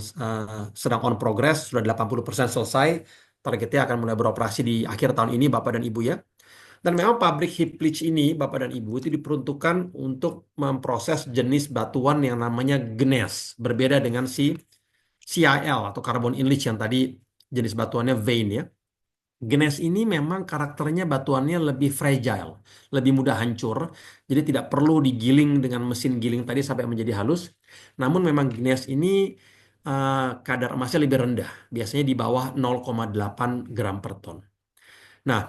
[SPEAKER 2] sedang on progress, sudah 80% selesai. Targetnya akan mulai beroperasi di akhir tahun ini Bapak dan Ibu ya. Dan memang pabrik heap leach ini, Bapak dan Ibu, itu diperuntukkan untuk memproses jenis batuan yang namanya gneiss. Berbeda dengan si CIL atau carbon in leach yang tadi jenis batuannya vein ya. Gneiss ini memang karakternya batuannya lebih fragile, lebih mudah hancur. Jadi tidak perlu digiling dengan mesin giling tadi sampai menjadi halus. Namun memang gneiss ini kadar emasnya lebih rendah, biasanya di bawah 0,8 gram per ton. Nah,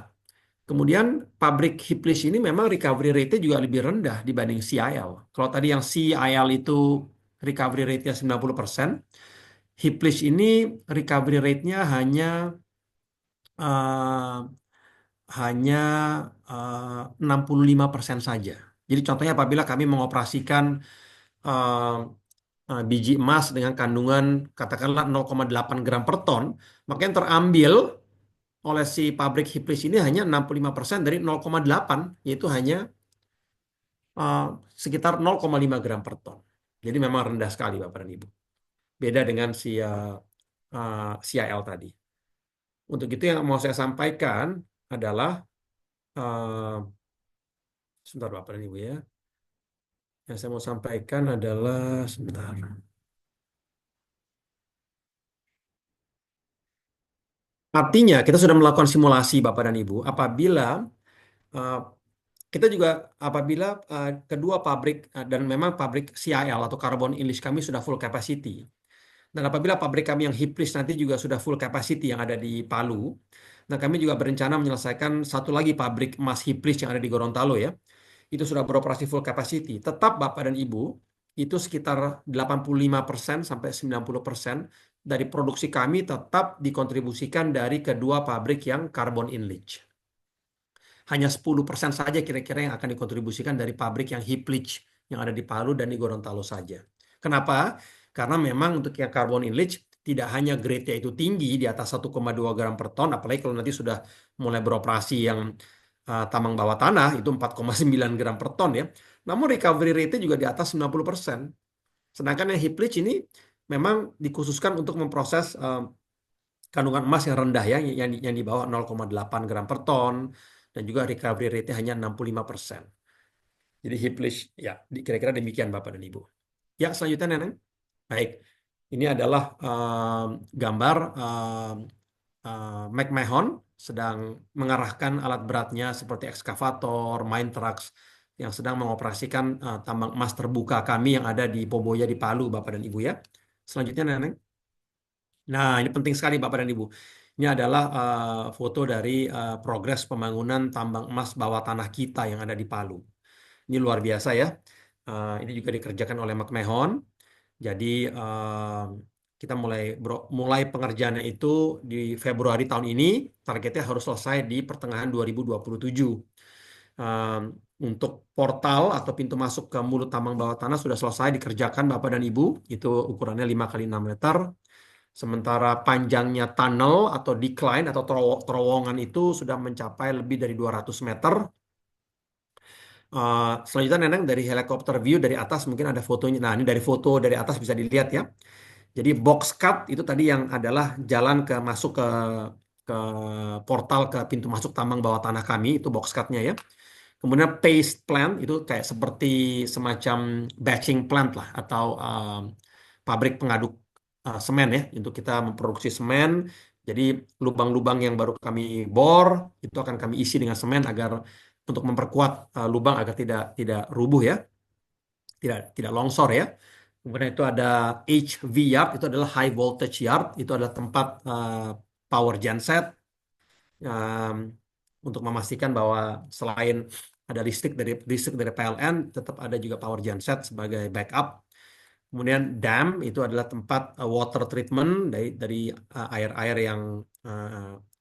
[SPEAKER 2] kemudian pabrik heap leach ini memang recovery rate-nya juga lebih rendah dibanding CIL. Kalau tadi yang CIL itu recovery rate-nya 90%, heap leach ini recovery rate-nya uh, hanya 65% saja. Jadi contohnya apabila kami mengoperasikan uh, biji emas dengan kandungan katakanlah 0,8 gram per ton, maka yang terambil oleh si pabrik heap leach ini hanya 65% dari 0,8, yaitu hanya uh, sekitar 0,5 gram per ton. Jadi memang rendah sekali Bapak dan Ibu. Beda dengan si CIL tadi. Untuk itu yang mau saya sampaikan adalah sebentar Bapak dan Ibu ya. Yang saya mau sampaikan adalah sebentar. Artinya kita sudah melakukan simulasi Bapak dan Ibu apabila uh, kita juga apabila kedua pabrik dan memang pabrik CIL atau carbon in leach kami sudah full capacity. Dan apabila pabrik kami yang heap leach nanti juga sudah full capacity yang ada di Palu, nah kami juga berencana menyelesaikan satu lagi pabrik emas heap leach yang ada di Gorontalo ya. Itu sudah beroperasi full capacity. Tetap Bapak dan Ibu, itu sekitar 85% sampai 90% dari produksi kami tetap dikontribusikan dari kedua pabrik yang carbon in leach. Hanya 10% saja kira-kira yang akan dikontribusikan dari pabrik yang heap leach yang ada di Palu dan di Gorontalo saja. Kenapa? Karena memang untuk yang carbon in leach tidak hanya grade-nya itu tinggi di atas 1,2 gram per ton, apalagi kalau nanti sudah mulai beroperasi yang tambang bawah tanah itu 4,9 gram per ton ya. Namun recovery rate-nya juga di atas 90%. Sedangkan yang heap leach ini memang dikhususkan untuk memproses kandungan emas yang rendah ya, yang di bawah 0,8 gram per ton, dan juga recovery rate-nya hanya 65%. Jadi heap leach ya, kira-kira demikian Bapak dan Ibu. Ya, selanjutnya Neneng. Baik, ini adalah gambar McMahon sedang mengarahkan alat beratnya seperti ekskavator, mine trucks yang sedang mengoperasikan tambang emas terbuka kami yang ada di Poboya di Palu, Bapak dan Ibu ya. Selanjutnya Neneng. Nah, ini penting sekali Bapak dan Ibu. Ini adalah foto dari progres pembangunan tambang emas bawah tanah kita yang ada di Palu. Ini luar biasa ya. Ini juga dikerjakan oleh McMahon. Jadi kita mulai pengerjaannya itu di Februari tahun ini. Targetnya harus selesai di pertengahan 2027. Untuk portal atau pintu masuk ke mulut tambang bawah tanah sudah selesai dikerjakan Bapak dan Ibu. Itu ukurannya 5 kali 6 meter. Sementara panjangnya tunnel atau decline atau terowongan itu sudah mencapai lebih dari 200 meter. Selanjutnya Neneng dari helikopter view dari atas mungkin ada fotonya. Nah, ini dari foto dari atas bisa dilihat ya. Jadi box cut itu tadi yang adalah jalan masuk ke portal ke pintu masuk tambang bawah tanah kami, itu box cutnya ya. Kemudian paste plant itu kayak seperti semacam batching plant lah atau pabrik pengaduk semen ya untuk kita memproduksi semen. Jadi lubang-lubang yang baru kami bor itu akan kami isi dengan semen agar untuk memperkuat lubang agar tidak rubuh ya, tidak longsor ya. Kemudian itu ada HV yard, itu adalah high voltage yard, itu adalah tempat power genset untuk memastikan bahwa selain ada listrik dari PLN, tetap ada juga power genset sebagai backup. Kemudian dam itu adalah tempat water treatment dari air-air yang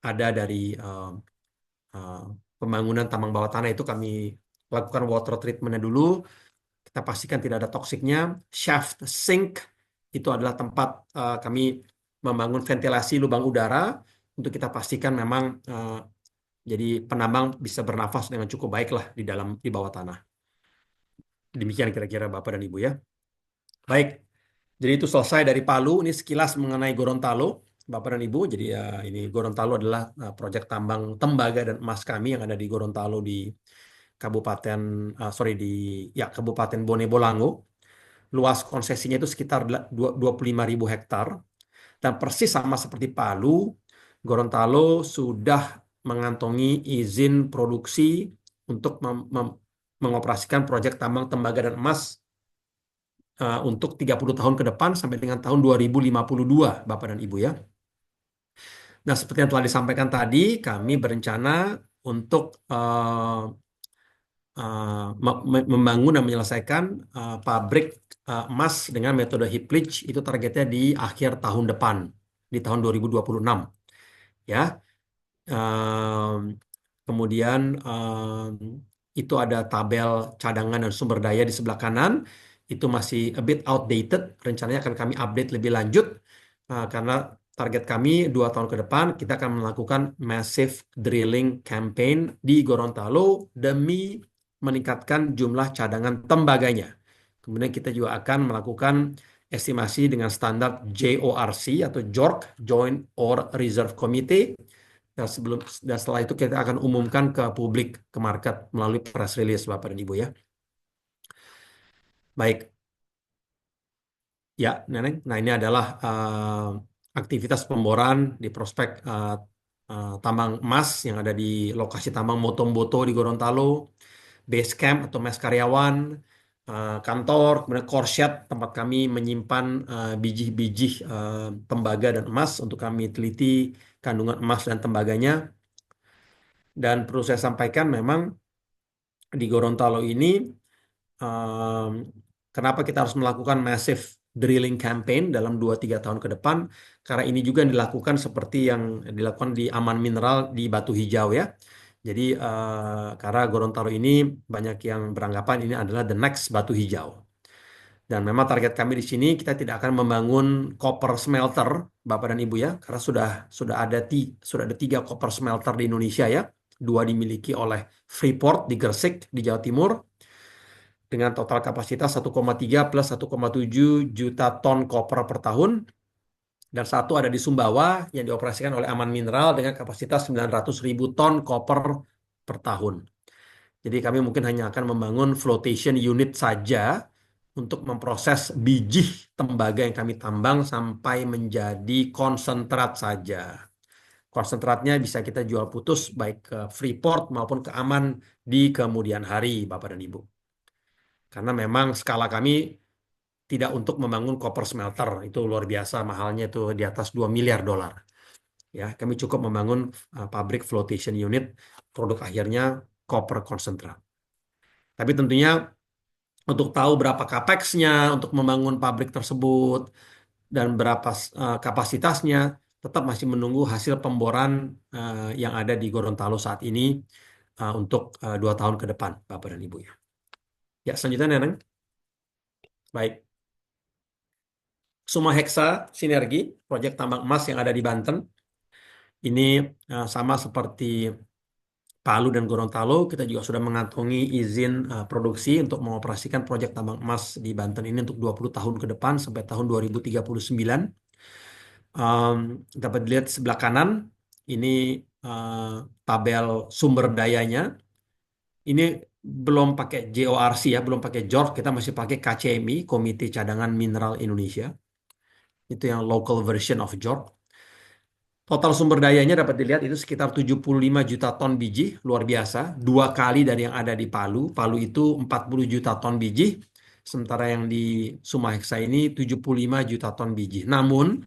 [SPEAKER 2] ada dari pembangunan tambang bawah tanah itu kami lakukan water treatmentnya dulu. Kita pastikan tidak ada toksiknya. Shaft sink itu adalah tempat kami membangun ventilasi lubang udara untuk kita pastikan memang jadi penambang bisa bernafas dengan cukup baik lah di bawah tanah. Demikian kira-kira Bapak dan Ibu ya. Baik, jadi itu selesai dari Palu. Ini sekilas mengenai Gorontalo, Bapak dan Ibu. Jadi ini Gorontalo adalah proyek tambang tembaga dan emas kami yang ada di Gorontalo di Kabupaten Bone Bolango. Luas konsesinya itu sekitar 25.000 hektar. Dan persis sama seperti Palu, Gorontalo sudah mengantongi izin produksi untuk mengoperasikan proyek tambang tembaga dan emas untuk 30 tahun ke depan sampai dengan tahun 2052, Bapak dan Ibu ya. Nah, seperti yang telah disampaikan tadi, kami berencana untuk membangun dan menyelesaikan pabrik emas dengan metode heap leach itu targetnya di akhir tahun depan, di tahun 2026. Ya, kemudian itu ada tabel cadangan dan sumber daya di sebelah kanan. Itu masih a bit outdated. Rencananya akan kami update lebih lanjut karena target kami 2 tahun ke depan kita akan melakukan massive drilling campaign di Gorontalo demi meningkatkan jumlah cadangan tembaganya. Kemudian kita juga akan melakukan estimasi dengan standar JORC atau JORC, Joint Ore Reserve Committee. Dan setelah itu kita akan umumkan ke publik, ke market melalui press release Bapak dan Ibu ya. Baik. Ya, Neneng. Nah, ini adalah aktivitas pemboran di prospek tambang emas yang ada di lokasi tambang Motomboto di Gorontalo, base camp atau mes karyawan, kantor, kemudian core shed tempat kami menyimpan biji-biji tembaga dan emas untuk kami teliti kandungan emas dan tembaganya. Dan perlu saya sampaikan memang di Gorontalo ini um, kenapa kita harus melakukan massive drilling campaign dalam 2-3 tahun ke depan? Karena ini juga dilakukan seperti yang dilakukan di Aman Mineral di Batu Hijau ya. Jadi karena Gorontalo ini banyak yang beranggapan ini adalah the next Batu Hijau. Dan memang target kami di sini kita tidak akan membangun copper smelter, Bapak dan Ibu ya, karena sudah ada 3 copper smelter di Indonesia ya. 2 dimiliki oleh Freeport di Gresik di Jawa Timur dengan total kapasitas 1,3 plus 1,7 juta ton koper per tahun, dan satu ada di Sumbawa yang dioperasikan oleh Aman Mineral dengan kapasitas 900.000 ton koper per tahun. Jadi kami mungkin hanya akan membangun flotation unit saja untuk memproses biji tembaga yang kami tambang sampai menjadi konsentrat saja. Konsentratnya bisa kita jual putus baik ke Freeport maupun ke Aman di kemudian hari, Bapak dan Ibu. Karena memang skala kami tidak untuk membangun copper smelter, itu luar biasa mahalnya, itu di atas 2 miliar dolar. Ya, kami cukup membangun pabrik flotation unit, produk akhirnya copper concentrate. Tapi tentunya untuk tahu berapa capex-nya untuk membangun pabrik tersebut dan berapa kapasitasnya, tetap masih menunggu hasil pemboran yang ada di Gorontalo saat ini untuk 2 tahun ke depan, Bapak dan Ibu ya. Ya, selanjutnya Neneng. Baik. Suma Heksa Sinergi, proyek tambang emas yang ada di Banten. Ini sama seperti Palu dan Gorontalo, kita juga sudah mengantongi izin produksi untuk mengoperasikan proyek tambang emas di Banten ini untuk 20 tahun ke depan sampai tahun 2039. Dapat dilihat sebelah kanan, ini tabel sumber dayanya. Ini belum pakai JORC ya, belum pakai JORC, kita masih pakai KCMI, Komite Cadangan Mineral Indonesia. Itu yang local version of JORC. Total sumber dayanya dapat dilihat itu sekitar 75 juta ton biji, luar biasa. 2 kali dari yang ada di Palu. Palu itu 40 juta ton biji, sementara yang di Sumaheksa ini 75 juta ton biji. Namun,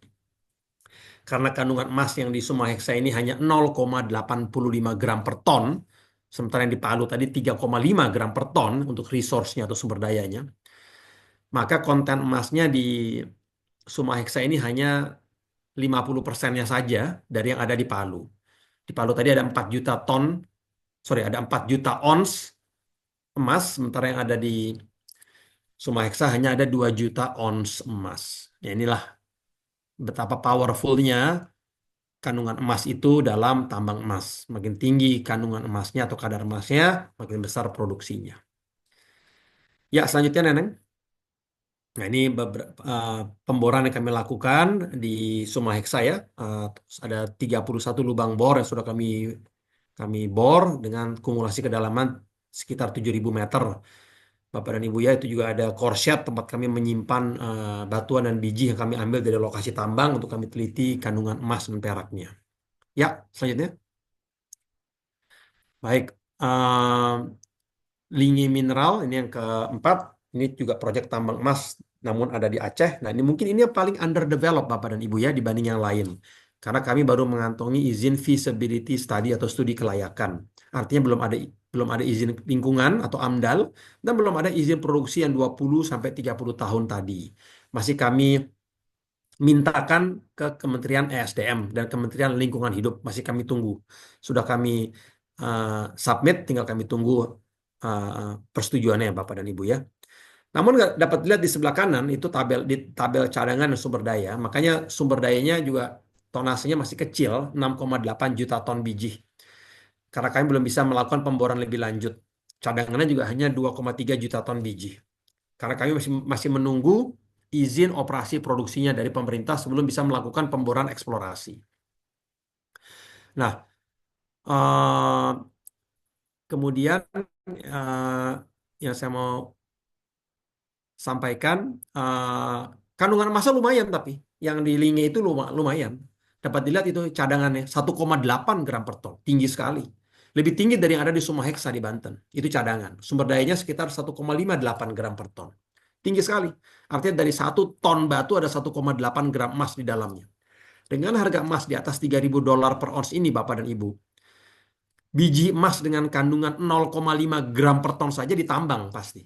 [SPEAKER 2] karena kandungan emas yang di Sumaheksa ini hanya 0,85 gram per ton, sementara yang di Palu tadi 3,5 gram per ton untuk resource-nya atau sumber dayanya, maka konten emasnya di Sumaheksa ini hanya 50%-nya saja dari yang ada di Palu. Di Palu tadi ada 4 juta ton, ada 4 juta ons emas, sementara yang ada di Sumaheksa hanya ada 2 juta ons emas. Ya inilah betapa powerfulnya kandungan emas itu dalam tambang emas. Makin tinggi kandungan emasnya atau kadar emasnya, makin besar produksinya. Ya, selanjutnya Neneng. Nah, ini beberapa pemboran yang kami lakukan di Sumaheksa ya. Ada 31 lubang bor yang sudah kami bor dengan kumulasi kedalaman sekitar 7.000 meter. Bapak dan Ibu ya, itu juga ada core shed tempat kami menyimpan batuan dan biji yang kami ambil dari lokasi tambang untuk kami teliti kandungan emas dan peraknya. Ya, selanjutnya. Baik, Lingi Mineral ini yang keempat. Ini juga proyek tambang emas, namun ada di Aceh. Nah, ini mungkin ini yang paling underdeveloped Bapak dan Ibu ya dibanding yang lain. Karena kami baru mengantongi izin feasibility study atau studi kelayakan. Artinya belum ada izin lingkungan atau AMDAL dan belum ada izin produksi yang 20 sampai 30 tahun tadi. Masih kami mintakan ke Kementerian ESDM dan Kementerian Lingkungan Hidup, masih kami tunggu. Sudah kami submit, tinggal kami tunggu persetujuannya Bapak dan Ibu ya. Namun dapat dilihat di sebelah kanan itu tabel cadangan dan sumber daya. Makanya sumber dayanya juga tonasenya masih kecil, 6,8 juta ton biji. Karena kami belum bisa melakukan pemboran lebih lanjut. Cadangannya juga hanya 2,3 juta ton biji. Karena kami masih menunggu izin operasi produksinya dari pemerintah sebelum bisa melakukan pemboran eksplorasi. Nah, kemudian yang saya mau sampaikan, kandungan emasnya lumayan, tapi yang di Linge itu lumayan. Dapat dilihat itu cadangannya 1,8 gram per ton, tinggi sekali. Lebih tinggi dari yang ada di Suma Heksa di Banten. Itu cadangan. Sumber dayanya sekitar 1,58 gram per ton. Tinggi sekali. Artinya dari 1 ton batu ada 1,8 gram emas di dalamnya. Dengan harga emas di atas $3.000 per ons ini, Bapak dan Ibu, biji emas dengan kandungan 0,5 gram per ton saja ditambang pasti.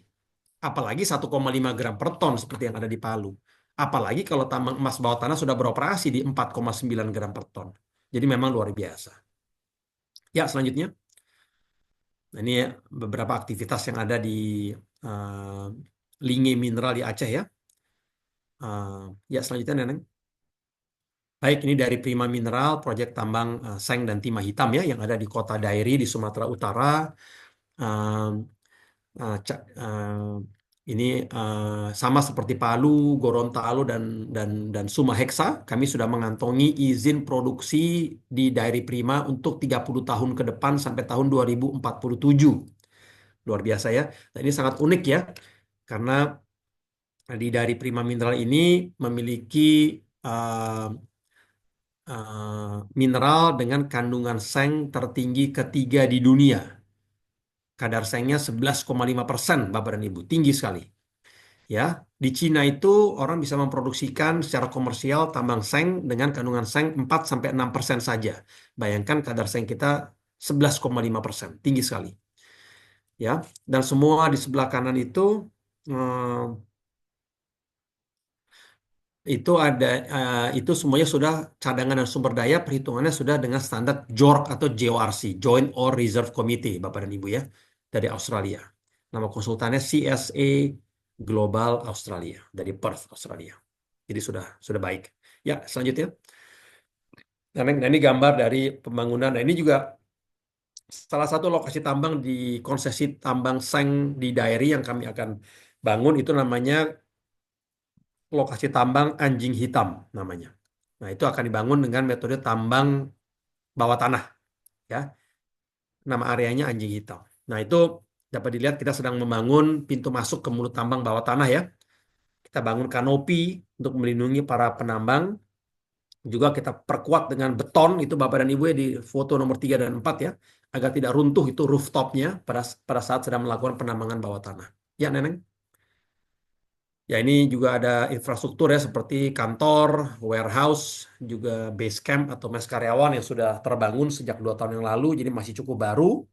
[SPEAKER 2] Apalagi 1,5 gram per ton seperti yang ada di Palu. Apalagi kalau tambang emas bawah tanah sudah beroperasi di 4,9 gram per ton. Jadi memang luar biasa. Ya, selanjutnya. Nah, ini ya, beberapa aktivitas yang ada di uh, Linge Mineral di Aceh ya. Ya, selanjutnya Neneng. Baik, ini dari Prima Mineral, proyek tambang seng dan timah hitam ya, yang ada di Kota Dairi di Sumatera Utara. Um, ini sama seperti Palu, Gorontalo dan Sumaheksa, kami sudah mengantongi izin produksi di Dairi Prima untuk 30 tahun ke depan sampai tahun 2047. Luar biasa ya. Nah, ini sangat unik ya, karena di Dairi Prima Mineral ini memiliki uh, mineral dengan kandungan seng tertinggi ketiga di dunia. Kadar sengnya 11,5%, Bapak dan Ibu. Tinggi sekali. Ya, di Cina itu orang bisa memproduksikan secara komersial tambang seng dengan kandungan seng 4-6% saja. Bayangkan kadar seng kita 11,5%, tinggi sekali. Ya, dan semua di sebelah kanan eh, itu semuanya sudah cadangan dan sumber daya perhitungannya sudah dengan standar JORC atau JORC, Joint Ore Reserve Committee, Bapak dan Ibu ya, dari Australia. Nama konsultannya CSA Global Australia dari Perth, Australia. Jadi sudah baik. Ya, selanjutnya. Nah, ini gambar dari pembangunan. Nah, ini juga salah satu lokasi tambang di konsesi tambang seng di Dairi yang kami akan bangun, itu namanya lokasi tambang Anjing Hitam namanya. Nah, itu akan dibangun dengan metode tambang bawah tanah ya. Nama areanya Anjing Hitam. Nah, itu dapat dilihat kita sedang membangun pintu masuk ke mulut tambang bawah tanah ya. Kita bangun kanopi untuk melindungi para penambang. Juga kita perkuat dengan beton, itu Bapak dan Ibu ya di foto nomor 3 dan 4 ya, agar tidak runtuh itu rooftopnya pada saat sedang melakukan penambangan bawah tanah. Ya, Neneng. Ya, ini juga ada infrastruktur ya seperti kantor, warehouse, juga base camp atau mes karyawan yang sudah terbangun sejak 2 tahun yang lalu, jadi masih cukup baru.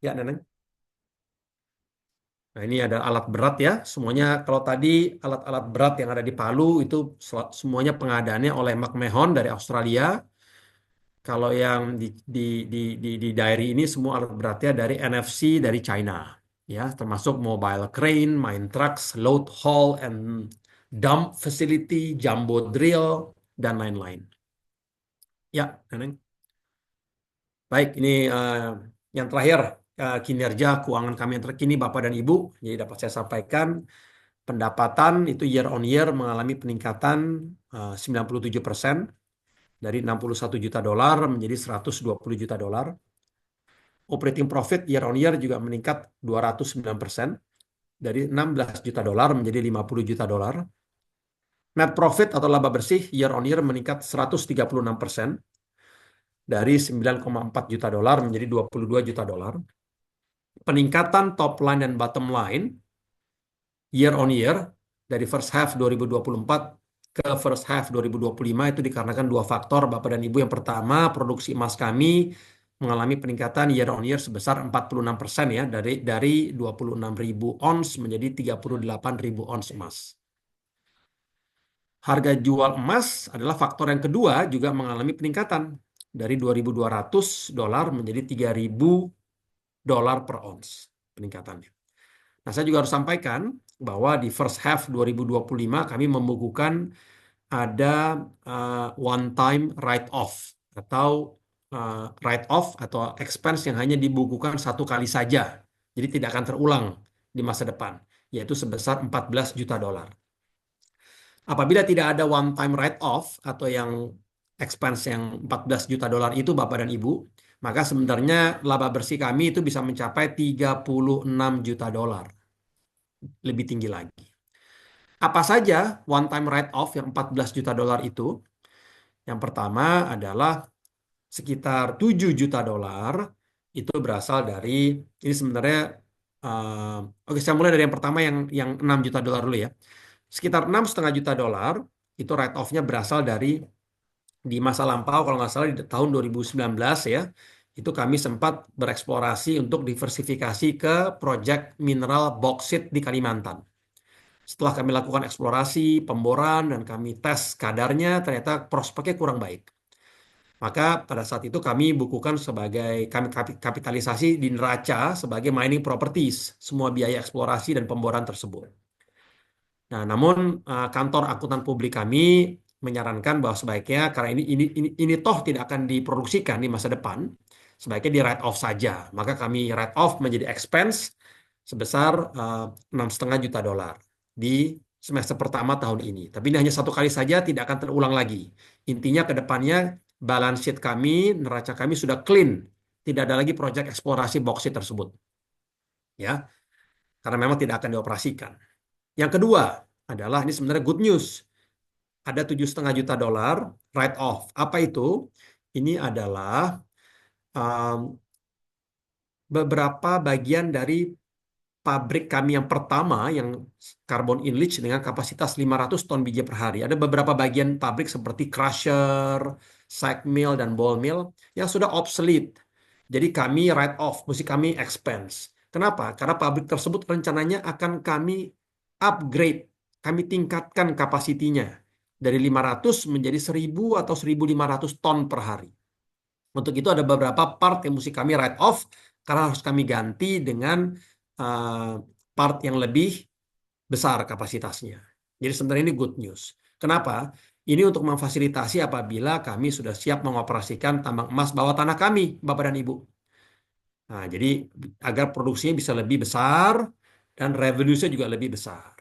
[SPEAKER 2] Ya, Neneng. Nah, ini ada alat berat ya. Semuanya kalau tadi alat-alat berat yang ada di Palu itu semuanya pengadaannya oleh McMahon dari Australia. Kalau yang di Dairi ini semua alat beratnya dari NFC dari China. Ya, termasuk mobile crane, mine trucks, load haul and dump facility, jumbo drill, dan lain-lain. Ya, Neneng. Baik, ini yang terakhir kinerja keuangan kami yang terkini Bapak dan Ibu. Jadi dapat saya sampaikan pendapatan itu year on year mengalami peningkatan 97% dari $61 juta menjadi $120 juta. Operating profit year on year juga meningkat 209% dari $16 juta menjadi $50 juta. Net profit atau laba bersih year on year meningkat 136% dari $9,4 juta menjadi $22 juta. Peningkatan top line dan bottom line year on year dari first half 2024 ke first half 2025 itu dikarenakan dua faktor Bapak dan Ibu. Yang pertama, produksi emas kami mengalami peningkatan year on year sebesar 46% ya, dari 26.000 ons menjadi 38.000 ons emas. Harga jual emas adalah faktor yang kedua, juga mengalami peningkatan dari $2.200 menjadi $3.000 per ons peningkatannya. Nah, saya juga harus sampaikan bahwa di first half 2025 kami membukukan ada one time write off atau write off atau expense yang hanya dibukukan satu kali saja. Jadi tidak akan terulang di masa depan, yaitu sebesar $14 juta. Apabila tidak ada one time write off atau yang expense yang $14 juta itu Bapak dan Ibu, maka sebenarnya laba bersih kami itu bisa mencapai $36 juta. Lebih tinggi lagi. Apa saja one time write off yang $14 juta itu? Yang pertama adalah sekitar $7 juta itu berasal dari, ini sebenarnya, oke, saya mulai dari yang pertama yang 6 juta dolar dulu ya. Sekitar 6,5 juta dolar itu write off-nya berasal dari di masa lampau, kalau nggak salah di tahun 2019 ya, itu kami sempat bereksplorasi untuk diversifikasi ke proyek mineral boksit di Kalimantan. Setelah kami lakukan eksplorasi, pemboran, dan kami tes kadarnya, ternyata prospeknya kurang baik. Maka pada saat itu kami bukukan sebagai, kami kapitalisasi di neraca sebagai mining properties, semua biaya eksplorasi dan pemboran tersebut. Nah, namun kantor akuntan publik kami menyarankan bahwa sebaiknya karena ini toh tidak akan diproduksikan di masa depan, sebaiknya di write off saja. Maka kami write off menjadi expense sebesar 6,5 juta dolar di semester pertama tahun ini. Tapi ini hanya satu kali saja, tidak akan terulang lagi. Intinya ke depannya balance sheet kami, neraca kami sudah clean, tidak ada lagi proyek eksplorasi boksit tersebut, ya, karena memang tidak akan dioperasikan. Yang kedua adalah, ini sebenarnya good news. Ada 7,5 juta dolar write off. Apa itu? Ini adalah um, beberapa bagian dari pabrik kami yang pertama yang carbon in leach dengan kapasitas 500 ton biji per hari. Ada beberapa bagian pabrik seperti crusher, sack mill, dan ball mill yang sudah obsolete. Jadi kami write off, mesti kami expense. Kenapa? Karena pabrik tersebut rencananya akan kami upgrade, kami tingkatkan kapasitinya dari 500 menjadi 1.000 atau 1.500 ton per hari. Untuk itu ada beberapa part yang mesti kami write off karena harus kami ganti dengan uh, part yang lebih besar kapasitasnya. Jadi sebenarnya ini good news. Kenapa? Ini untuk memfasilitasi apabila kami sudah siap mengoperasikan tambang emas bawah tanah kami, Bapak dan Ibu. Nah, jadi agar produksinya bisa lebih besar dan revenue-nya juga lebih besar.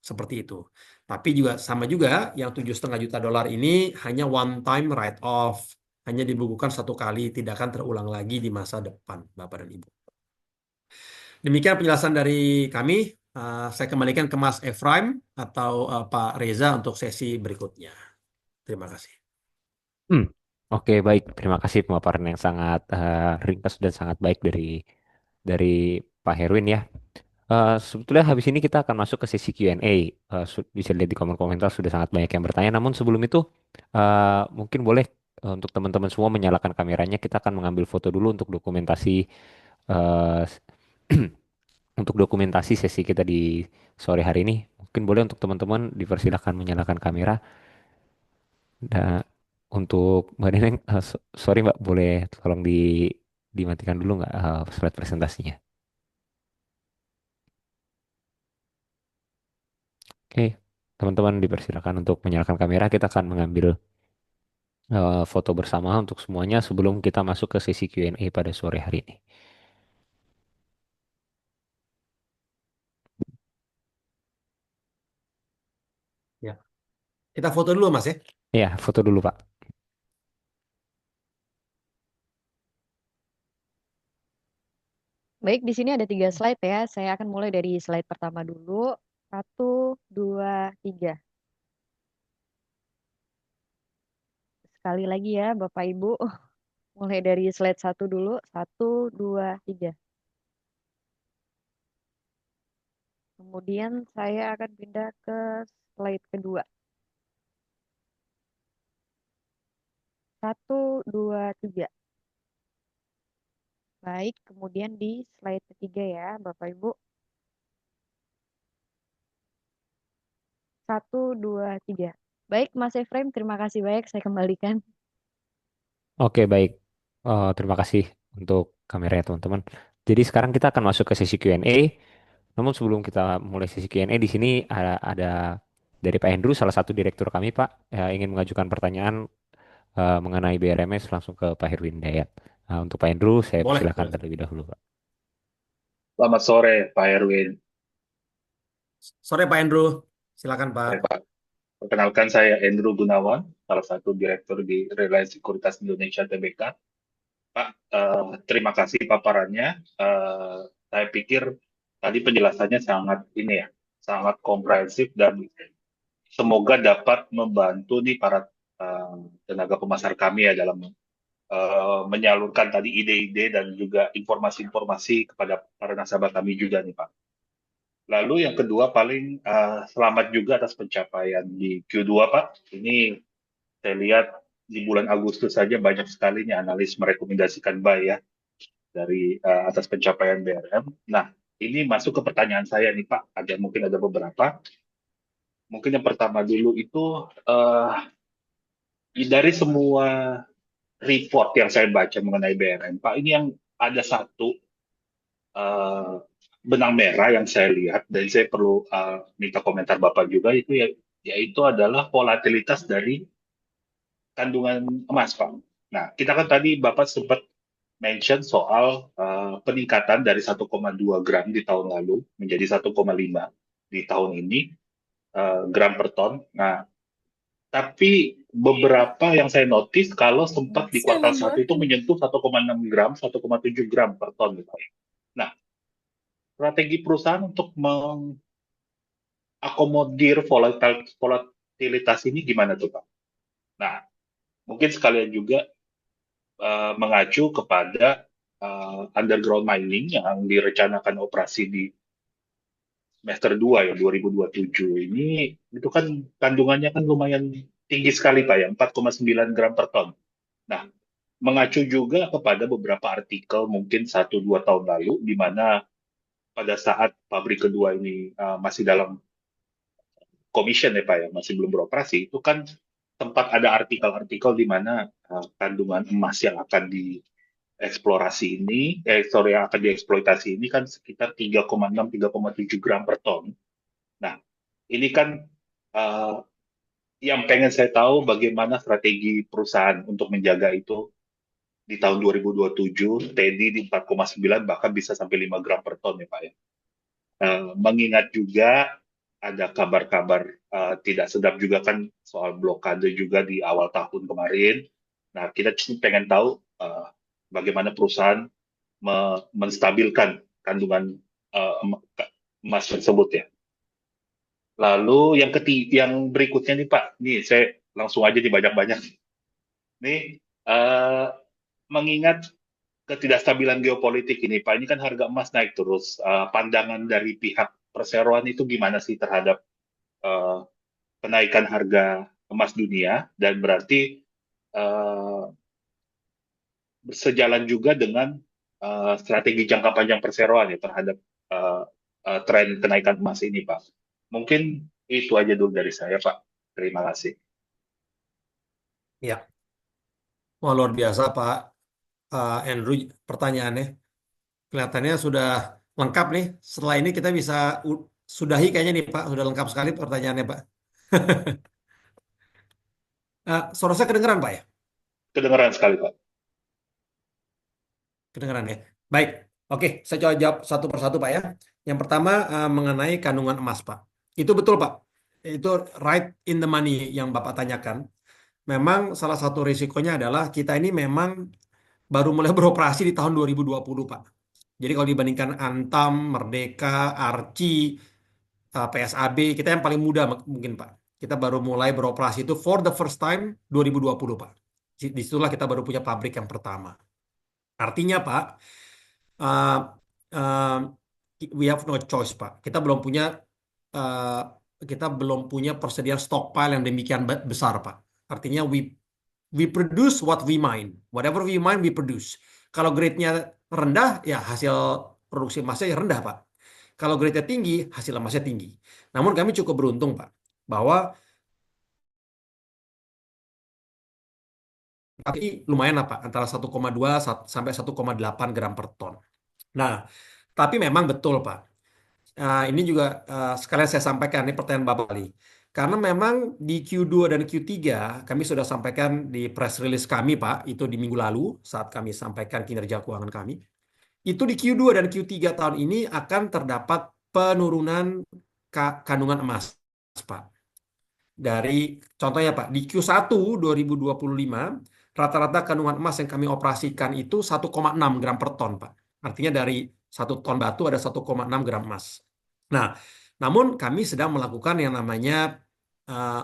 [SPEAKER 2] Seperti itu. Tapi juga sama juga yang 7,5 juta dolar ini hanya one time write off. Hanya dibukukan satu kali, tidak akan terulang lagi di masa depan, Bapak dan Ibu. Demikian penjelasan dari kami. Saya kembalikan ke Mas Efraim atau Pak Reza untuk sesi berikutnya. Terima kasih.
[SPEAKER 1] Hmm, Oke, baik. Terima kasih pemaparan yang sangat ringkas dan sangat baik dari Pak Herwin ya. Sebetulnya habis ini kita akan masuk ke sesi Q&A. Bisa lihat di kolom komentar sudah sangat banyak yang bertanya. Namun sebelum itu, mungkin boleh untuk teman-teman semua menyalakan kameranya. Kita akan mengambil foto dulu untuk dokumentasi eh, untuk dokumentasi sesi kita di sore hari ini. Mungkin boleh untuk teman-teman dipersilakan menyalakan kamera. Dan untuk Mbak Neneng, sorry Mbak, boleh tolong dimatikan dulu nggak slide presentasinya? Oke, teman-teman dipersilakan untuk menyalakan kamera. Kita akan mengambil foto bersama untuk semuanya sebelum kita masuk ke sesi Q&A pada sore hari ini.
[SPEAKER 2] Ya, kita foto dulu, Mas ya.
[SPEAKER 1] Ya, foto dulu Pak.
[SPEAKER 4] Baik, di sini ada 3 slide ya. Saya akan mulai dari slide pertama dulu. 1, 2, 3. Sekali lagi ya, Bapak Ibu. Mulai dari slide 1 dulu. 1, 2, 3. Kemudian saya akan pindah ke slide kedua. 1, 2, 3. Baik, kemudian di slide ketiga ya, Bapak Ibu. 1, 2, 3. Baik, Mas Efrem, terima kasih banyak. Saya kembalikan.
[SPEAKER 1] Oke, baik. Terima kasih untuk kameranya teman-teman. Jadi sekarang kita akan masuk ke sesi Q&A. Namun sebelum kita mulai sesi Q&A di sini ada dari Pak Hendru, salah satu direktur kami, Pak, ingin mengajukan pertanyaan mengenai BRMS langsung ke Pak Herwin Dayat. Untuk Pak Hendru, saya
[SPEAKER 2] Boleh,
[SPEAKER 1] persilakan
[SPEAKER 2] boleh.
[SPEAKER 1] terlebih dahulu, Pak.
[SPEAKER 5] Selamat sore, Pak Erwin.
[SPEAKER 2] Sore Pak Andrew. Silakan Pak.
[SPEAKER 5] Sore, Pak. Perkenalkan saya Andrew Gunawan, salah satu direktur di Reliance Sekuritas Indonesia Tbk. Pak, terima kasih paparannya. Saya pikir tadi penjelasannya sangat ini ya, sangat komprehensif dan semoga dapat membantu nih para tenaga pemasar kami ya dalam menyalurkan tadi ide-ide dan juga informasi-informasi kepada para nasabah kami juga nih Pak. Lalu yang kedua paling selamat juga atas pencapaian di Q2 Pak. Ini saya lihat di bulan Agustus saja banyak sekali nih analis merekomendasikan buy ya dari atas pencapaian BRM. Nah, ini masuk ke pertanyaan saya nih Pak. Mungkin ada beberapa. Mungkin yang pertama dulu itu dari semua report yang saya baca mengenai BRM, Pak, ini yang ada satu eh, benang merah yang saya lihat dan saya perlu minta komentar Bapak juga itu ya, yaitu adalah volatilitas dari kandungan emas, Pak. Nah, kita kan tadi Bapak sempat mention soal peningkatan dari 1,2 gram di tahun lalu menjadi 1,5 di tahun ini gram per ton. Nah, tapi beberapa yang saya notice kalau sempat di kuartal 1 itu menyentuh 1,6 gram, 1,7 gram per ton gitu. Nah, strategi perusahaan untuk mengakomodir volatilitas ini gimana tuh Pak? Nah, mungkin sekalian juga mengacu kepada underground mining yang direncanakan operasi di semester 2 ya 2027 ini itu kan kandungannya kan lumayan tinggi sekali Pak ya 4,9 gram per ton. Nah, mengacu juga kepada beberapa artikel mungkin 1-2 tahun lalu di mana pada saat pabrik kedua ini masih dalam commission ya Pak ya, masih belum beroperasi, itu kan sempat ada artikel-artikel di mana kandungan emas yang akan dieksplorasi ini, yang akan dieksploitasi ini kan sekitar 3,6-3,7 gram per ton. Nah, ini kan yang pengen saya tahu bagaimana strategi perusahaan untuk menjaga itu di tahun 2027, steady di 4,9 bahkan bisa sampai 5 gram per ton ya Pak ya. Mengingat juga ada kabar-kabar tidak sedap juga kan soal blokade juga di awal tahun kemarin. Nah, kita pengen tahu bagaimana perusahaan menstabilkan kandungan emas tersebut ya. Lalu yang berikutnya nih Pak, nih saya langsung aja dibanyak-banyak. Nih mengingat ketidakstabilan geopolitik ini, Pak, ini kan harga emas naik terus. Pandangan dari pihak perseroan itu gimana sih terhadap kenaikan harga emas dunia dan berarti bersejalan juga dengan strategi jangka panjang perseroan ya terhadap tren kenaikan emas ini, Pak. Mungkin itu aja dulu dari saya, Pak. Terima kasih.
[SPEAKER 2] Ya, wah luar biasa Pak Andrew pertanyaannya. Kelihatannya sudah lengkap nih. Setelah ini kita bisa sudahi kayaknya nih Pak. Sudah lengkap sekali pertanyaannya Pak. Suara saya kedengeran Pak ya?
[SPEAKER 5] Kedengeran sekali, Pak.
[SPEAKER 2] Kedengeran ya. Baik. Oke, saya coba jawab satu persatu Pak ya. Yang pertama mengenai kandungan emas Pak. Itu betul Pak. Itu right in the money yang Bapak tanyakan. Memang salah satu risikonya adalah kita ini memang baru mulai beroperasi di tahun 2020 Pak. Jadi kalau dibandingkan Antam, Merdeka, Arci, PSAB, kita yang paling muda mungkin Pak. Kita baru mulai beroperasi itu for the first time 2020 Pak. Disitulah kita baru punya pabrik yang pertama. Artinya Pak, uh, uh, we have no choice Pak. Uh, kita belum punya persediaan stockpile yang demikian besar Pak. Artinya we produce what we mine. Whatever we mine, we produce. Kalau grade-nya rendah, ya hasil produksi emasnya ya rendah, Pak. Kalau grade-nya tinggi, hasil emasnya tinggi. Namun kami cukup beruntung, Pak, bahwa tapi lumayan lah, Pak, antara 1,2 sampai 1,8 gram per ton. Nah, tapi memang betul, Pak. Ini juga sekalian saya sampaikan, ini pertanyaan Bapak Ali. Karena memang di Q2 dan Q3 kami sudah sampaikan di press release kami Pak, itu di minggu lalu saat kami sampaikan kinerja keuangan kami. Itu di Q2 dan Q3 tahun ini akan terdapat penurunan kandungan emas Pak. Dari contohnya Pak, di Q1 2025 rata-rata kandungan emas yang kami operasikan itu 1,6 gram per ton Pak. Artinya dari 1 ton batu ada 1,6 gram emas. Nah, namun kami sedang melakukan yang namanya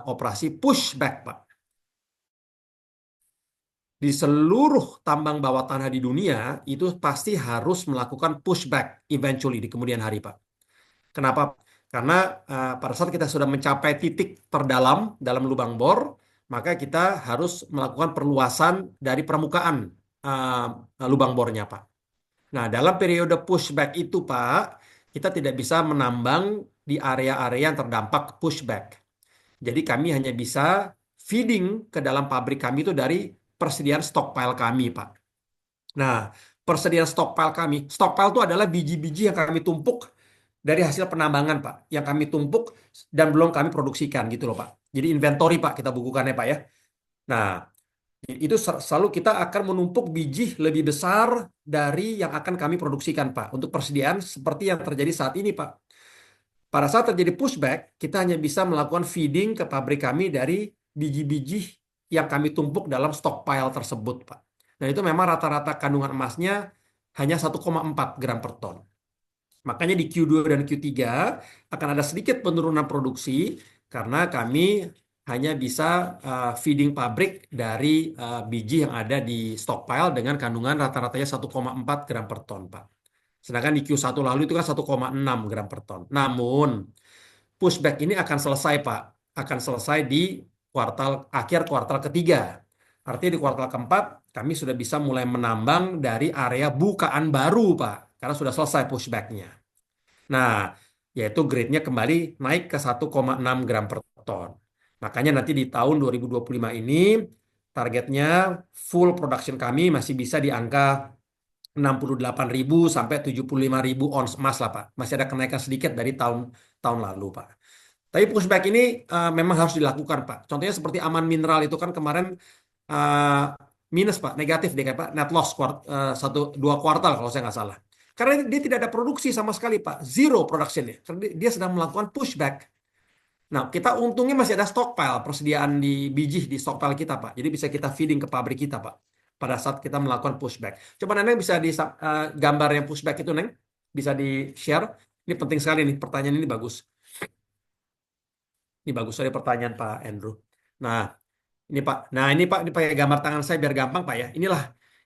[SPEAKER 2] operasi pushback, Pak. di seluruh tambang bawah tanah di dunia itu pasti harus melakukan pushback eventually di kemudian hari, Pak. Kenapa? Karena pada saat kita sudah mencapai titik terdalam dalam lubang bor, maka kita harus melakukan perluasan dari permukaan lubang bornya, Pak. Nah, dalam periode pushback itu, Pak, kita tidak bisa menambang di area-area yang terdampak pushback. Jadi kami hanya bisa feeding ke dalam pabrik kami itu dari persediaan stockpile kami, Pak. Nah, persediaan stockpile itu adalah biji-biji yang kami tumpuk dari hasil penambangan, Pak, yang kami tumpuk dan belum kami produksikan gitu loh, Pak. Jadi inventory, Pak, kita bukukannya, Pak ya. Nah, itu selalu kita akan menumpuk biji lebih besar dari yang akan kami produksikan, Pak, untuk persediaan seperti yang terjadi saat ini, Pak. Pada saat terjadi pushback, kita hanya bisa melakukan feeding ke pabrik kami dari biji-biji yang kami tumpuk dalam stockpile tersebut, Pak. Dan itu memang rata-rata kandungan emasnya hanya 1,4 gram per ton. Makanya di Q2 dan Q3 akan ada sedikit penurunan produksi karena kami hanya bisa feeding pabrik dari biji yang ada di stockpile dengan kandungan rata-ratanya 1,4 gram per ton, Pak. Sedangkan di Q1 lalu itu kan 1,6 gram per ton. Namun, pushback ini akan selesai, Pak. Akan selesai di akhir kuartal ketiga. Artinya di kuartal keempat, kami sudah bisa mulai menambang dari area bukaan baru, Pak. Karena sudah selesai pushbacknya. Nah, yaitu grade-nya kembali naik ke 1,6 gram per ton. Makanya nanti di tahun 2025 ini, targetnya full production kami masih bisa di angka 68.000 sampai 75.000 ons emas lah, Pak. Masih ada kenaikan sedikit dari tahun lalu, Pak. Tapi pushback ini memang harus dilakukan, Pak. Contohnya seperti Aman Mineral itu kan kemarin minus, Pak, negatif deh, Pak, net loss 2 kuartal kalau saya nggak salah. Karena dia tidak ada produksi sama sekali, Pak, zero production ya. Karena dia sedang melakukan pushback. Nah, kita untungnya masih ada stockpile, persediaan di biji di stockpile kita, Pak. Jadi bisa kita feeding ke pabrik kita, Pak, pada saat kita melakukan pushback. Coba Neneng bisa di gambar yang pushback itu, Neng, bisa di share. Ini penting sekali nih, pertanyaan ini bagus. Ini bagus sekali pertanyaan Pak Andrew. Nah, ini Pak. Nah, ini Pak, ini pakai gambar tangan saya biar gampang, Pak ya.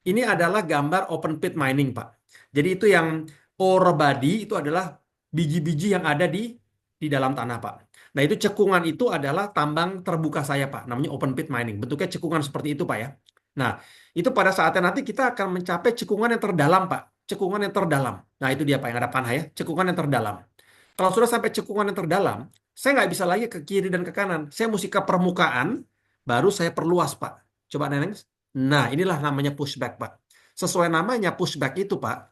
[SPEAKER 2] Ini adalah gambar open pit mining, Pak. Jadi itu yang ore body itu adalah biji-biji yang ada di dalam tanah, Pak. Nah, itu cekungan itu adalah tambang terbuka saya, Pak. Namanya open pit mining. Bentuknya cekungan seperti itu, Pak ya. Nah, itu pada saatnya nanti kita akan mencapai cekungan yang terdalam, Pak. Cekungan yang terdalam. Nah, itu dia, Pak, yang ada panah ya. Cekungan yang terdalam. Kalau sudah sampai cekungan yang terdalam, saya nggak bisa lagi ke kiri dan ke kanan. Saya mesti ke permukaan, baru saya perluas, Pak. Coba Neneng. Nah, inilah namanya pushback, Pak. Sesuai namanya pushback itu, Pak.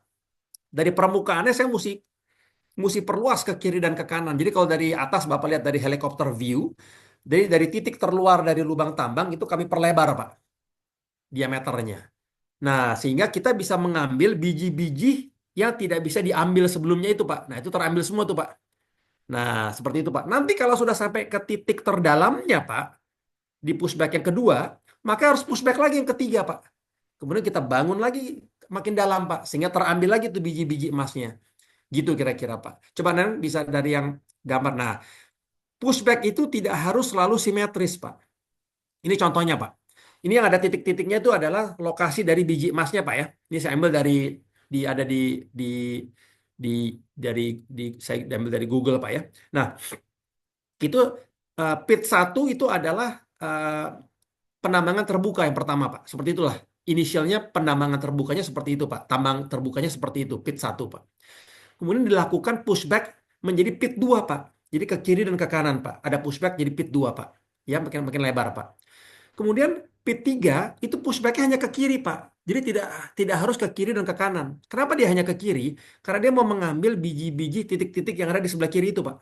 [SPEAKER 2] Dari permukaannya saya mesti perluas ke kiri dan ke kanan. Jadi kalau dari atas Bapak lihat dari helikopter view, dari titik terluar dari lubang tambang itu kami perlebar, Pak, diameternya. Nah, sehingga kita bisa mengambil biji-biji yang tidak bisa diambil sebelumnya itu, Pak. Nah, itu terambil semua tuh, Pak. Nah, seperti itu, Pak. Nanti kalau sudah sampai ke titik terdalamnya, Pak, di pushback yang kedua, maka harus pushback lagi yang ketiga, Pak. Kemudian kita bangun lagi makin dalam, Pak, sehingga terambil lagi tuh biji-biji emasnya. Gitu kira-kira, Pak. Coba nanti bisa dari yang gambar. Nah, pushback itu tidak harus selalu simetris, Pak. Ini contohnya, Pak. Ini yang ada titik-titiknya itu adalah lokasi dari biji emasnya, Pak ya. Ini saya ambil ada saya ambil dari Google, Pak ya. Nah, itu pit 1 itu adalah penambangan terbuka yang pertama, Pak. Seperti itulah. Inisialnya penambangan terbukanya seperti itu, Pak. Tambang terbukanya seperti itu, pit 1, Pak. Kemudian dilakukan pushback menjadi pit 2, Pak. Jadi ke kiri dan ke kanan, Pak. Ada pushback jadi pit 2, Pak. Ya, makin lebar, Pak. Kemudian pit 3 itu pushbacknya hanya ke kiri, Pak. Jadi tidak harus ke kiri dan ke kanan. Kenapa dia hanya ke kiri? Karena dia mau mengambil biji-biji titik-titik yang ada di sebelah kiri itu, Pak.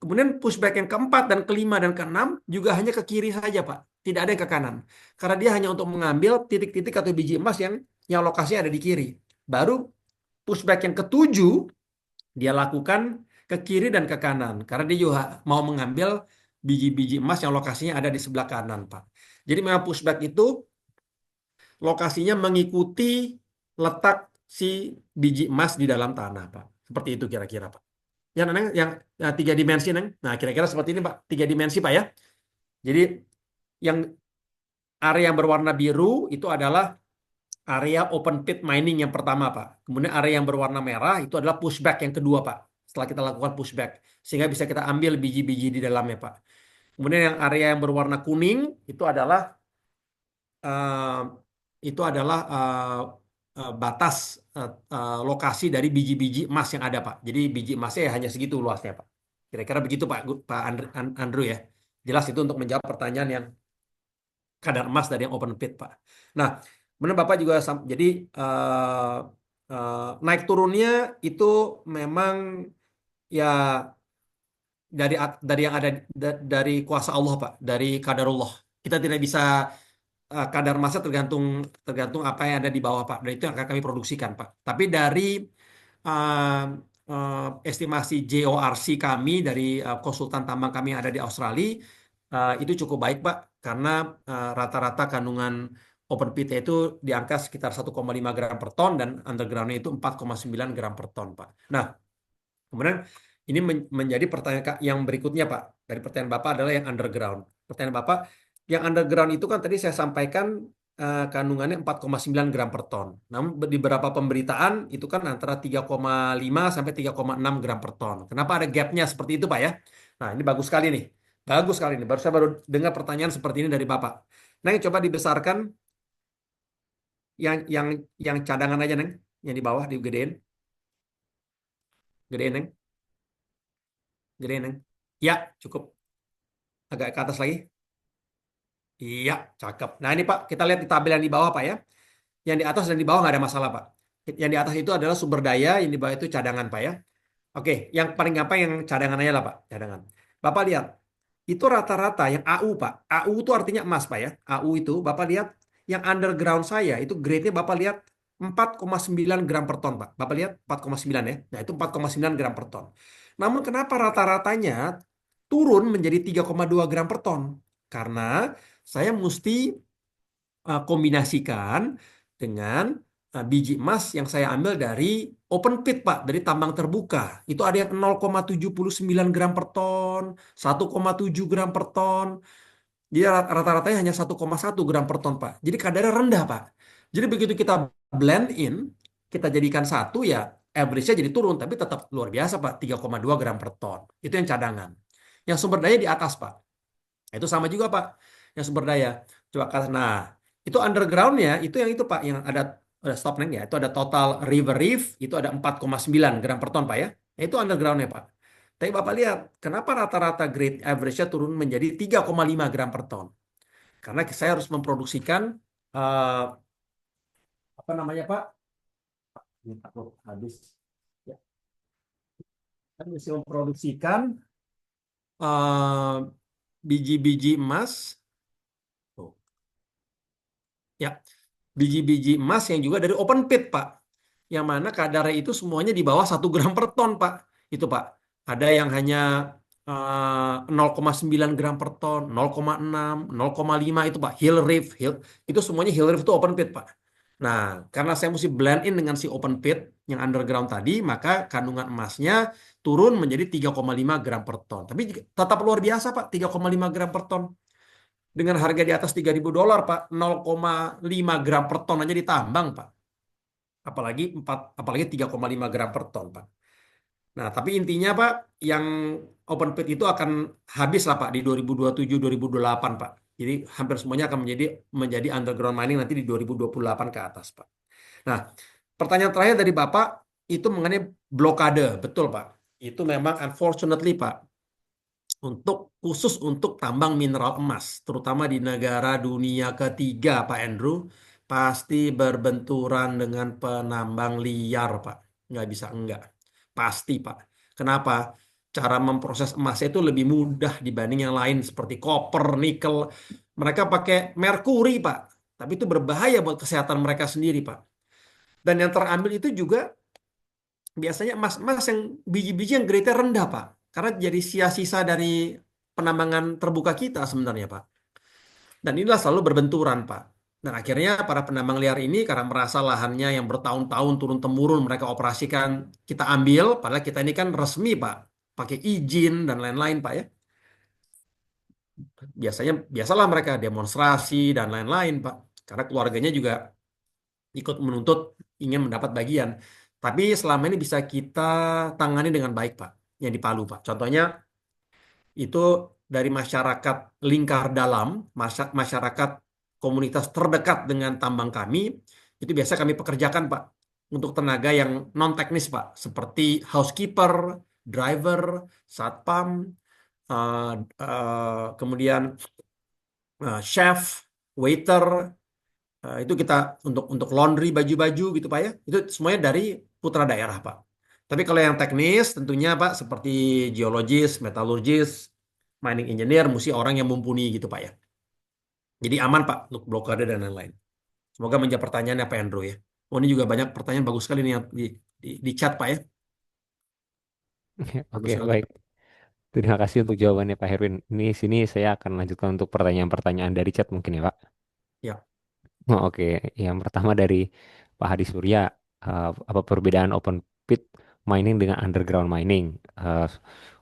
[SPEAKER 2] Kemudian pushback yang keempat dan kelima dan keenam juga hanya ke kiri saja, Pak. Tidak ada yang ke kanan. Karena dia hanya untuk mengambil titik-titik atau biji emas yang lokasinya ada di kiri. Baru pushback yang ketujuh dia lakukan ke kiri dan ke kanan. Karena dia juga mau mengambil biji-biji emas yang lokasinya ada di sebelah kanan, Pak. Jadi memang pushback itu lokasinya mengikuti letak si biji emas di dalam tanah, Pak. Seperti itu kira-kira, Pak. Yang 3 dimensi, Neng. Nah, kira-kira seperti ini, Pak. 3 dimensi, Pak ya. Jadi yang area yang berwarna biru itu adalah area open pit mining yang pertama, Pak. Kemudian area yang berwarna merah itu adalah pushback yang kedua, Pak. Setelah kita lakukan pushback, sehingga bisa kita ambil biji-biji di dalamnya, Pak. Kemudian yang area yang berwarna kuning itu adalah eh, batas lokasi dari biji-biji emas yang ada, Pak. Jadi biji emasnya ya hanya segitu luasnya, Pak. Kira-kira begitu, Pak, Pak Andrew ya. Jelas itu untuk menjawab pertanyaan yang kadar emas dari yang open pit, Pak. Nah, kemudian Bapak juga jadi eh, naik turunnya itu memang ya dari yang ada dari kuasa Allah, Pak, dari kadarullah. Kita tidak bisa kadar emasnya tergantung tergantung apa yang ada di bawah, Pak. Dan itu yang akan kami produksikan, Pak. Tapi dari uh, estimasi JORC kami dari konsultan tambang kami yang ada di Australia itu cukup baik, Pak, karena rata-rata kandungan open pit itu di angka sekitar 1,5 gram per ton dan undergroundnya itu 4,9 gram per ton, Pak. Nah, kemudian ini menjadi pertanyaan yang berikutnya, Pak. Dari pertanyaan Bapak adalah yang underground. Pertanyaan Bapak, yang underground itu kan tadi saya sampaikan kandungannya 4,9 gram per ton. Namun di beberapa pemberitaan itu kan antara 3,5 sampai 3,6 gram per ton. Kenapa ada gapnya seperti itu, Pak ya? Nah, ini bagus sekali nih. Bagus sekali nih. Saya baru dengar pertanyaan seperti ini dari Bapak. Nah, coba dibesarkan yang yang yang cadangan aja, Neng. Yang di bawah digedein. Gedein, Neng. Gedein, Neng. Ya, cukup. Agak ke atas lagi. Iya, cakep. Nah ini Pak, kita lihat di tabel yang di bawah Pak ya. Yang di atas dan di bawah nggak ada masalah Pak. Yang di atas itu adalah sumber daya, yang di bawah itu cadangan Pak ya. Oke, yang paling gampang yang cadangan aja lah Pak, cadangan. Bapak lihat, itu rata-rata yang AU Pak. AU itu artinya emas Pak ya. AU itu Bapak lihat, yang underground saya itu grade-nya Bapak lihat 4,9 gram per ton Pak. Bapak lihat 4,9 ya. Nah itu 4,9 gram per ton. Namun kenapa rata-ratanya turun menjadi 3,2 gram per ton? Karena saya mesti kombinasikan dengan biji emas yang saya ambil dari open pit, Pak, dari tambang terbuka. Itu ada yang 0,79 gram per ton, 1,7 gram per ton. Dia rata-ratanya hanya 1,1 gram per ton, Pak. Jadi kadarnya rendah, Pak. Jadi begitu kita blend in, kita jadikan satu ya, average-nya jadi turun, tapi tetap luar biasa, Pak, 3,2 gram per ton. Itu yang cadangan. Yang sumber daya di atas, Pak. Itu sama juga, Pak. Yang sumber daya. Coba nah, itu undergroundnya itu yang itu Pak yang ada stop neng ya. Itu ada total river reef itu ada 4,9 gram per ton Pak ya. Nah, itu undergroundnya Pak. Tapi Bapak lihat kenapa rata-rata grade average-nya turun menjadi 3,5 gram per ton. Karena saya harus memproduksikan eh, apa namanya Pak? Ini takut habis. Ya. Saya mesti memproduksikan eh, biji-biji emas. Tuh. Ya, biji-biji emas yang juga dari open pit, Pak. Yang mana kadarnya itu semuanya di bawah 1 gram per ton, Pak. Itu, Pak. Ada yang hanya 0,9 gram per ton, 0,6, 0,5 itu, Pak. Hill Reef. Itu semuanya Hill Reef itu open pit, Pak. Nah, karena saya mesti blend in dengan si open pit yang underground tadi, maka kandungan emasnya turun menjadi 3,5 gram per ton. Tapi tetap luar biasa, Pak, 3,5 gram per ton dengan harga di atas $3.000 Pak, 0,5 gram per ton aja ditambang Pak. Apalagi 3,5 gram per ton Pak. Nah, tapi intinya Pak, yang open pit itu akan habis lah Pak di 2027-2028 Pak. Jadi hampir semuanya akan menjadi underground mining nanti di 2028 ke atas Pak. Nah, pertanyaan terakhir dari Bapak itu mengenai blokade, betul Pak. Itu memang unfortunately Pak, khusus untuk tambang mineral emas, terutama di negara dunia ketiga, Pak Andrew, pasti berbenturan dengan penambang liar, Pak. Nggak bisa enggak. Pasti, Pak. Kenapa? Cara memproses emasnya itu lebih mudah dibanding yang lain, seperti koper, nikel. Mereka pakai merkuri, Pak. Tapi itu berbahaya buat kesehatan mereka sendiri, Pak. Dan yang terambil itu juga biasanya emas-emas yang biji-biji yang grade rendah, Pak. Karena jadi sisa-sisa dari penambangan terbuka kita sebenarnya, Pak. Dan inilah selalu berbenturan, Pak. Dan akhirnya para penambang liar ini karena merasa lahannya yang bertahun-tahun turun-temurun mereka operasikan, kita ambil, padahal kita ini kan resmi, Pak. Pakai izin dan lain-lain, Pak ya. biasalah mereka demonstrasi dan lain-lain, Pak. Karena keluarganya juga ikut menuntut ingin mendapat bagian. Tapi selama ini bisa kita tangani dengan baik, Pak. Yang di Palu, Pak. Contohnya itu dari masyarakat lingkar dalam, masyarakat komunitas terdekat dengan tambang kami, itu biasa kami pekerjakan, Pak, untuk tenaga yang non teknis, Pak, seperti housekeeper, driver, satpam, eh, kemudian chef, waiter, itu kita untuk laundry baju-baju gitu, Pak, ya. Itu semuanya dari putra daerah, Pak. Tapi kalau yang teknis tentunya, Pak, seperti geologis, metallurgis, mining engineer, mesti orang yang mumpuni gitu, Pak, ya. Jadi aman, Pak, untuk blokade dan lain-lain. Semoga menjawab pertanyaannya, Pak Andrew, ya. Oh, ini juga banyak pertanyaan bagus sekali nih yang di chat, Pak, ya.
[SPEAKER 1] Oke,
[SPEAKER 2] Bagus sekali.
[SPEAKER 1] baik. Terima kasih untuk jawabannya Pak Herwin. Ini sini saya akan lanjutkan untuk pertanyaan-pertanyaan dari chat mungkin ya Pak.
[SPEAKER 2] Ya.
[SPEAKER 1] Oh, oke, yang pertama dari Pak Hadi Surya, apa perbedaan open pit mining dengan underground mining? Eh,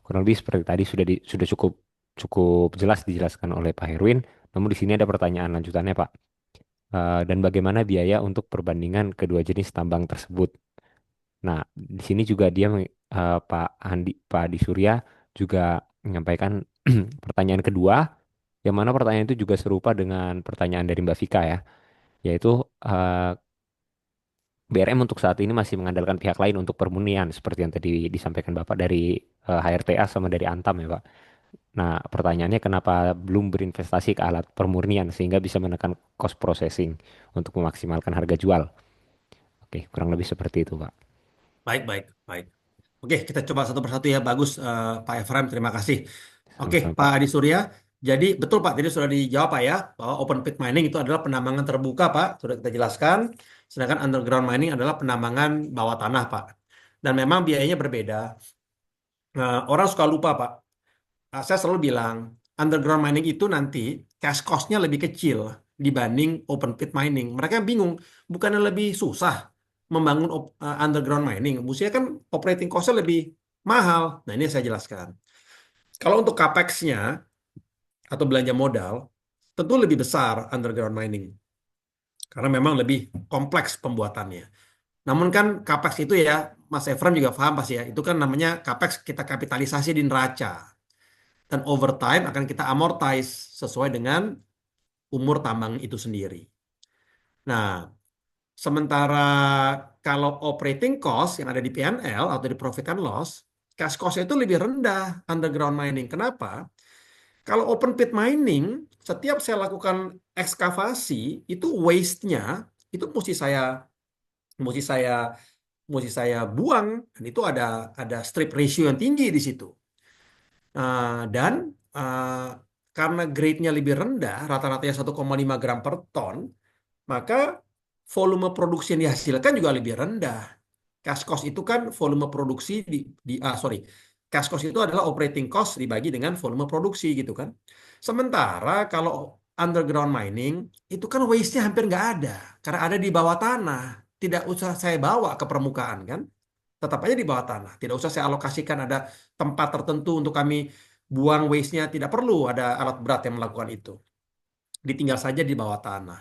[SPEAKER 1] Kurang lebih seperti tadi sudah cukup cukup jelas dijelaskan oleh Pak Herwin. Namun di sini ada pertanyaan lanjutannya Pak. Dan bagaimana biaya untuk perbandingan kedua jenis tambang tersebut? Nah, di sini juga Pak Adi Surya juga menyampaikan pertanyaan kedua, yang mana pertanyaan itu juga serupa dengan pertanyaan dari Mbak Vika ya, yaitu eh, BRM untuk saat ini masih mengandalkan pihak lain untuk permurnian, seperti yang tadi disampaikan Bapak dari HRTA sama dari Antam ya Pak. Nah, pertanyaannya kenapa belum berinvestasi ke alat permurnian sehingga bisa menekan cost processing untuk memaksimalkan harga jual? Oke, kurang lebih seperti itu Pak.
[SPEAKER 2] Baik, baik, baik. Oke, kita coba satu persatu ya. Bagus, Pak Efraim. Terima kasih. Oke,
[SPEAKER 1] Sama-sama
[SPEAKER 2] Pak
[SPEAKER 1] Pak.
[SPEAKER 2] Adi Surya. Jadi betul, Pak, jadi sudah dijawab, Pak, ya, bahwa open pit mining itu adalah penambangan terbuka, Pak. Sudah kita jelaskan. Sedangkan underground mining adalah penambangan bawah tanah, Pak. Dan memang biayanya berbeda. Orang suka lupa, Pak. Saya selalu bilang, underground mining itu nanti cash cost-nya lebih kecil dibanding open pit mining. Mereka bingung, bukannya lebih susah membangun underground mining. Maksudnya kan operating cost-nya lebih mahal. Nah, ini saya jelaskan. Kalau untuk capex-nya atau belanja modal, tentu lebih besar underground mining. Karena memang lebih kompleks pembuatannya. Namun kan capex itu ya, Mas Efram juga paham pasti ya, itu kan namanya capex kita kapitalisasi di neraca. Dan over time akan kita amortize sesuai dengan umur tambang itu sendiri. Nah, sementara kalau operating cost yang ada di P&L atau di profit and loss, cash cost itu lebih rendah underground mining. Kenapa? Kalau open pit mining, setiap saya lakukan ekskavasi, itu waste-nya itu mesti saya buang, dan itu ada strip ratio yang tinggi di situ. Dan karena grade-nya lebih rendah, rata-ratanya 1,5 gram per ton, maka volume produksi yang dihasilkan juga lebih rendah. Cash cost itu kan volume produksi cash cost itu adalah operating cost dibagi dengan volume produksi gitu kan. Sementara kalau underground mining itu kan waste-nya hampir nggak ada karena ada di bawah tanah. Tidak usah saya bawa ke permukaan kan. Tetap aja di bawah tanah. Tidak usah saya alokasikan ada tempat tertentu untuk kami buang waste-nya. Tidak perlu ada alat berat yang melakukan itu. Ditinggal saja di bawah tanah.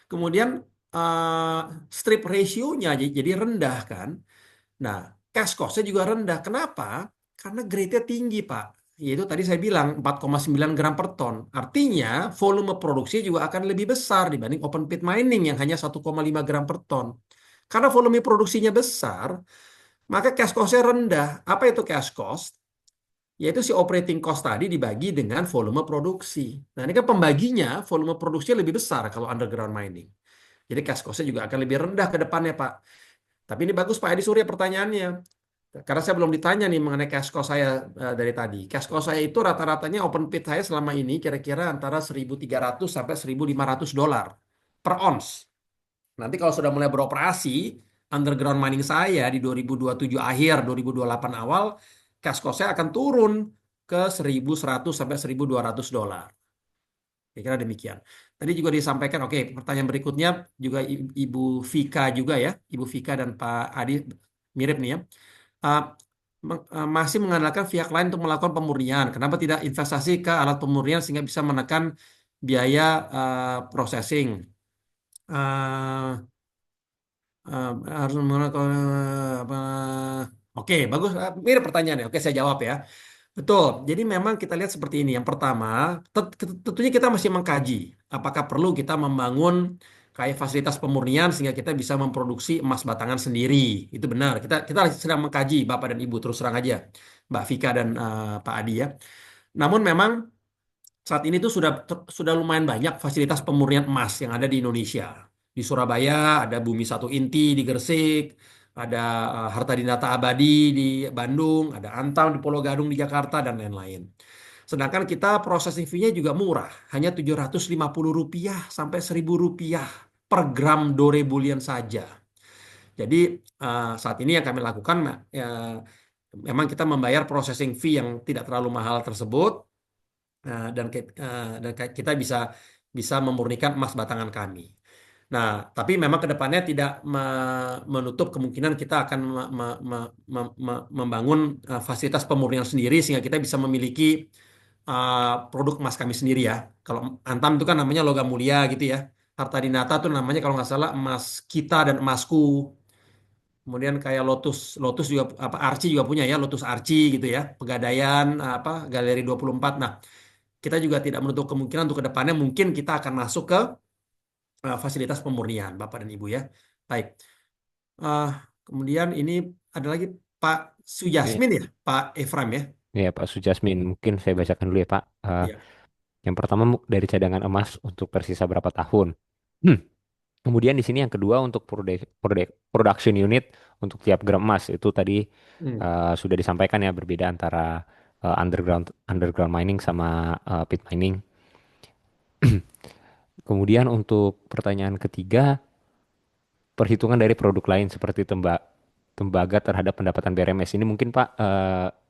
[SPEAKER 2] Kemudian eh, strip ratio-nya jadi rendah kan. Nah, cash cost-nya juga rendah. Kenapa? Karena grade-nya tinggi, Pak. Yaitu tadi saya bilang 4,9 gram per ton. Artinya volume produksi juga akan lebih besar dibanding open pit mining yang hanya 1,5 gram per ton. Karena volume produksinya besar, maka cash cost-nya rendah. Apa itu cash cost? Yaitu si operating cost tadi dibagi dengan volume produksi. Nah, ini kan pembaginya volume produksinya lebih besar kalau underground mining. Jadi cash cost-nya juga akan lebih rendah ke depannya, Pak. Tapi ini bagus Pak Edi Surya pertanyaannya. Karena saya belum ditanya nih mengenai cash cost saya dari tadi. Cash cost saya itu rata-ratanya open pit saya selama ini kira-kira antara 1.300 sampai 1.500 dolar per ons. Nanti kalau sudah mulai beroperasi, underground mining saya di 2027 akhir, 2028 awal, cash cost saya akan turun ke 1.100 sampai 1.200 dolar. Kira-kira demikian. Tadi juga disampaikan, oke, pertanyaan berikutnya juga Ibu Vika juga ya, Ibu Vika dan Pak Adi mirip nih ya. Uh, masih mengandalkan pihak lain untuk melakukan pemurnian. Kenapa tidak investasi ke alat pemurnian sehingga bisa menekan biaya processing? Eh, harus menggunakan apa? Oke, bagus. Ini pertanyaannya. Oke, saya jawab ya. Betul. Jadi memang kita lihat seperti ini. Yang pertama, tentunya kita masih mengkaji apakah perlu kita membangun kayak fasilitas pemurnian sehingga kita bisa memproduksi emas batangan sendiri. Itu benar. Kita sedang mengkaji, Bapak dan Ibu, terus terang aja, Mbak Vika dan Pak Adi ya. Namun memang saat ini tuh sudah lumayan banyak fasilitas pemurnian emas yang ada di Indonesia. Di Surabaya ada Bumi Satu Inti di Gresik, ada Harta Dinata Abadi di Bandung, ada Antam di Pulau Gadung di Jakarta dan lain-lain. Sedangkan kita processing fee-nya juga murah, hanya Rp750 sampai Rp1.000 per gram dore bullion saja. Jadi saat ini yang kami lakukan memang kita membayar processing fee yang tidak terlalu mahal tersebut. Dan kita bisa memurnikan emas batangan kami. Nah, tapi memang ke depannya tidak menutup kemungkinan kita akan membangun fasilitas pemurnian sendiri sehingga kita bisa memiliki produk emas kami sendiri ya. Kalau Antam itu kan namanya logam mulia gitu ya. Harta Dinata tuh namanya kalau nggak salah emas kita dan emasku. Kemudian kayak Lotus, Lotus juga apa Archie juga punya ya, Lotus Archie gitu ya. Pegadaian apa Galeri 24. Nah, kita juga tidak menutup kemungkinan untuk ke depannya mungkin kita akan masuk ke fasilitas pemurnian, Bapak dan Ibu ya. Baik. Eh, kemudian ini ada lagi Pak
[SPEAKER 1] Iya,
[SPEAKER 2] Suyasmin ya, Pak Efram ya.
[SPEAKER 1] iya, Pak Sujasmin, mungkin saya bacakan dulu ya Pak.
[SPEAKER 2] Iya.
[SPEAKER 1] Yang pertama dari cadangan emas untuk tersisa berapa tahun. Kemudian di sini yang kedua untuk production unit untuk tiap gram emas itu tadi
[SPEAKER 2] Hmm.
[SPEAKER 1] sudah disampaikan ya berbeda antara underground underground mining sama pit mining. Kemudian untuk pertanyaan ketiga, perhitungan dari produk lain seperti tembaga terhadap pendapatan BRMS. Ini mungkin Pak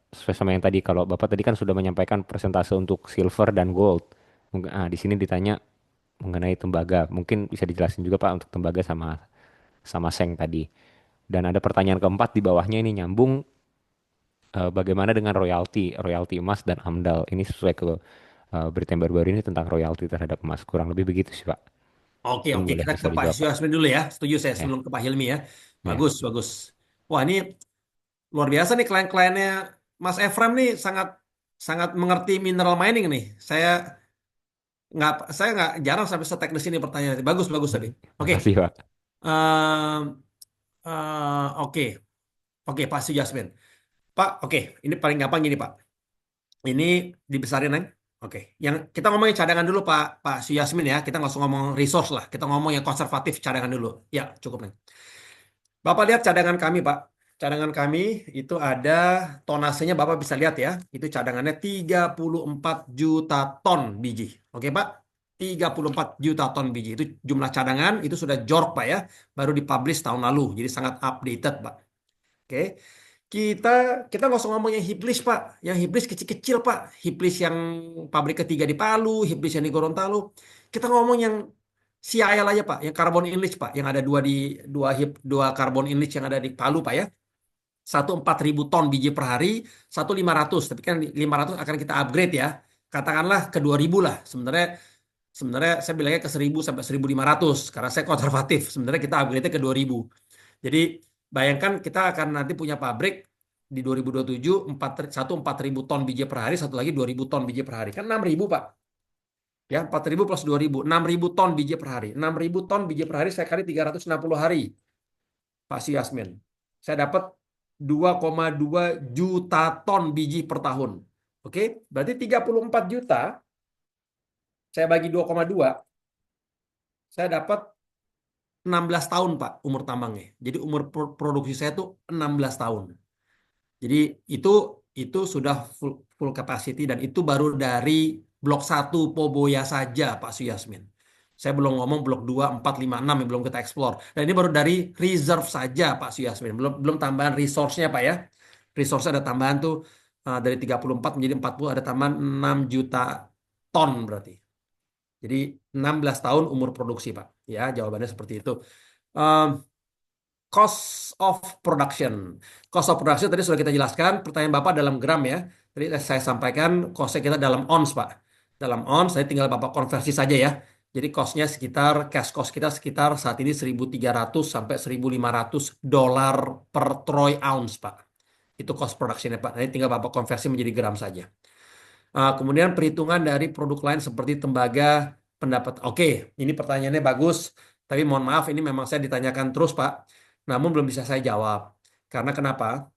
[SPEAKER 1] sesuai sama yang tadi kalau Bapak tadi kan sudah menyampaikan persentase untuk silver dan gold. Di sini ditanya mengenai tembaga. Mungkin bisa dijelasin juga Pak untuk tembaga sama sama seng tadi. Dan ada pertanyaan keempat di bawahnya ini nyambung bagaimana dengan royalti emas dan AMDAL. Ini sesuai ke berita yang baru-baru ini tentang royalti terhadap emas. Kurang lebih begitu sih Pak.
[SPEAKER 2] Oke,
[SPEAKER 1] Mungkin
[SPEAKER 2] oke.
[SPEAKER 1] boleh
[SPEAKER 2] Kita
[SPEAKER 1] bisa
[SPEAKER 2] ke Pak
[SPEAKER 1] dijawab Pak.
[SPEAKER 2] Suyasmin dulu ya. Setuju saya
[SPEAKER 1] Ya,
[SPEAKER 2] sebelum ke Pak Hilmi ya.
[SPEAKER 1] ya.
[SPEAKER 2] Bagus, bagus. Wah, ini luar biasa nih klien-kliennya Mas Efram nih sangat sangat mengerti mineral mining nih. Saya nggak jarang sampai seteknis ini pertanyaan. Bagus, bagus tadi. Oke.
[SPEAKER 1] Makasih Pak.
[SPEAKER 2] Ehm, oke, oke Pak Sujasmin. Pak, oke, ini paling gampang gini Pak. Ini dibesarin Neng. Oke, yang kita ngomongin cadangan dulu Pak Suyasmin ya. Kita nggak usah ngomong resource lah. Kita ngomong yang konservatif cadangan dulu. Ya, cukup Neng. Bapak lihat cadangan kami Pak. Cadangan kami itu ada tonasenya Bapak bisa lihat ya. Itu cadangannya 34 juta ton biji. Oke Pak? 34 juta ton biji. Itu jumlah cadangan itu sudah jork Pak ya. Baru dipublish tahun lalu. Jadi sangat updated Pak. Oke. Kita kita nggak usah ngomong yang Hiblis Pak. Yang Hiblis kecil-kecil Pak. Hiblis yang pabrik ketiga di Palu, Hiblis yang di Gorontalo. Kita ngomong yang CIL aja Pak, yang carbon enrich Pak, yang ada dua carbon enrich yang ada di Palu Pak ya. Satu 4.000 ton biji per hari, satu 500. Tapi kan 500 akan kita upgrade ya. Katakanlah ke 2.000 lah. Sebenarnya sebenarnya saya bilangnya ke 1.000 sampai 1.500 karena saya konservatif. Sebenarnya kita upgrade ke 2.000. Jadi bayangkan kita akan nanti punya pabrik di 2027 satu 4.000 ton biji per hari, satu lagi 2.000 ton biji per hari. Kan 6.000 Pak. Ya, 4.000 plus 2.000, 6.000 ton biji per hari. 6.000 ton biji per hari saya kali 360 hari. Pak Yasmin. Saya dapat 2,2 juta ton biji per tahun. Oke, berarti 34 juta saya bagi 2,2, saya dapat 16 tahun Pak umur tambangnya. Jadi umur produksi saya tuh 16 tahun. Jadi itu sudah full capacity dan itu baru dari blok 1 Poboya saja Pak Suyasmin. Saya belum ngomong blok 2, 4, 5, 6 yang belum kita explore. Dan ini baru dari reserve saja Pak Suyasmin. Belum tambahan resource-nya Pak ya. Resource ada tambahan tuh dari 34 menjadi 40 ada tambahan 6 juta ton berarti. Jadi 16 tahun umur produksi Pak. Ya, jawabannya seperti itu. Um, cost of production. Cost of production tadi sudah kita jelaskan. Pertanyaan Bapak dalam gram ya. Tadi saya sampaikan costnya kita dalam ons, Pak. Dalam ons, saya tinggal Bapak konversi saja ya. Jadi costnya sekitar, cash cost kita sekitar saat ini 1.300 sampai 1.500 dolar per troy ounce, Pak. Itu cost productionnya, Pak. Nanti tinggal Bapak konversi menjadi gram saja. Kemudian perhitungan dari produk lain seperti tembaga, pendapat. Oke, ini pertanyaannya bagus. Tapi mohon maaf, ini memang saya ditanyakan terus, Pak. Namun belum bisa saya jawab. Karena kenapa?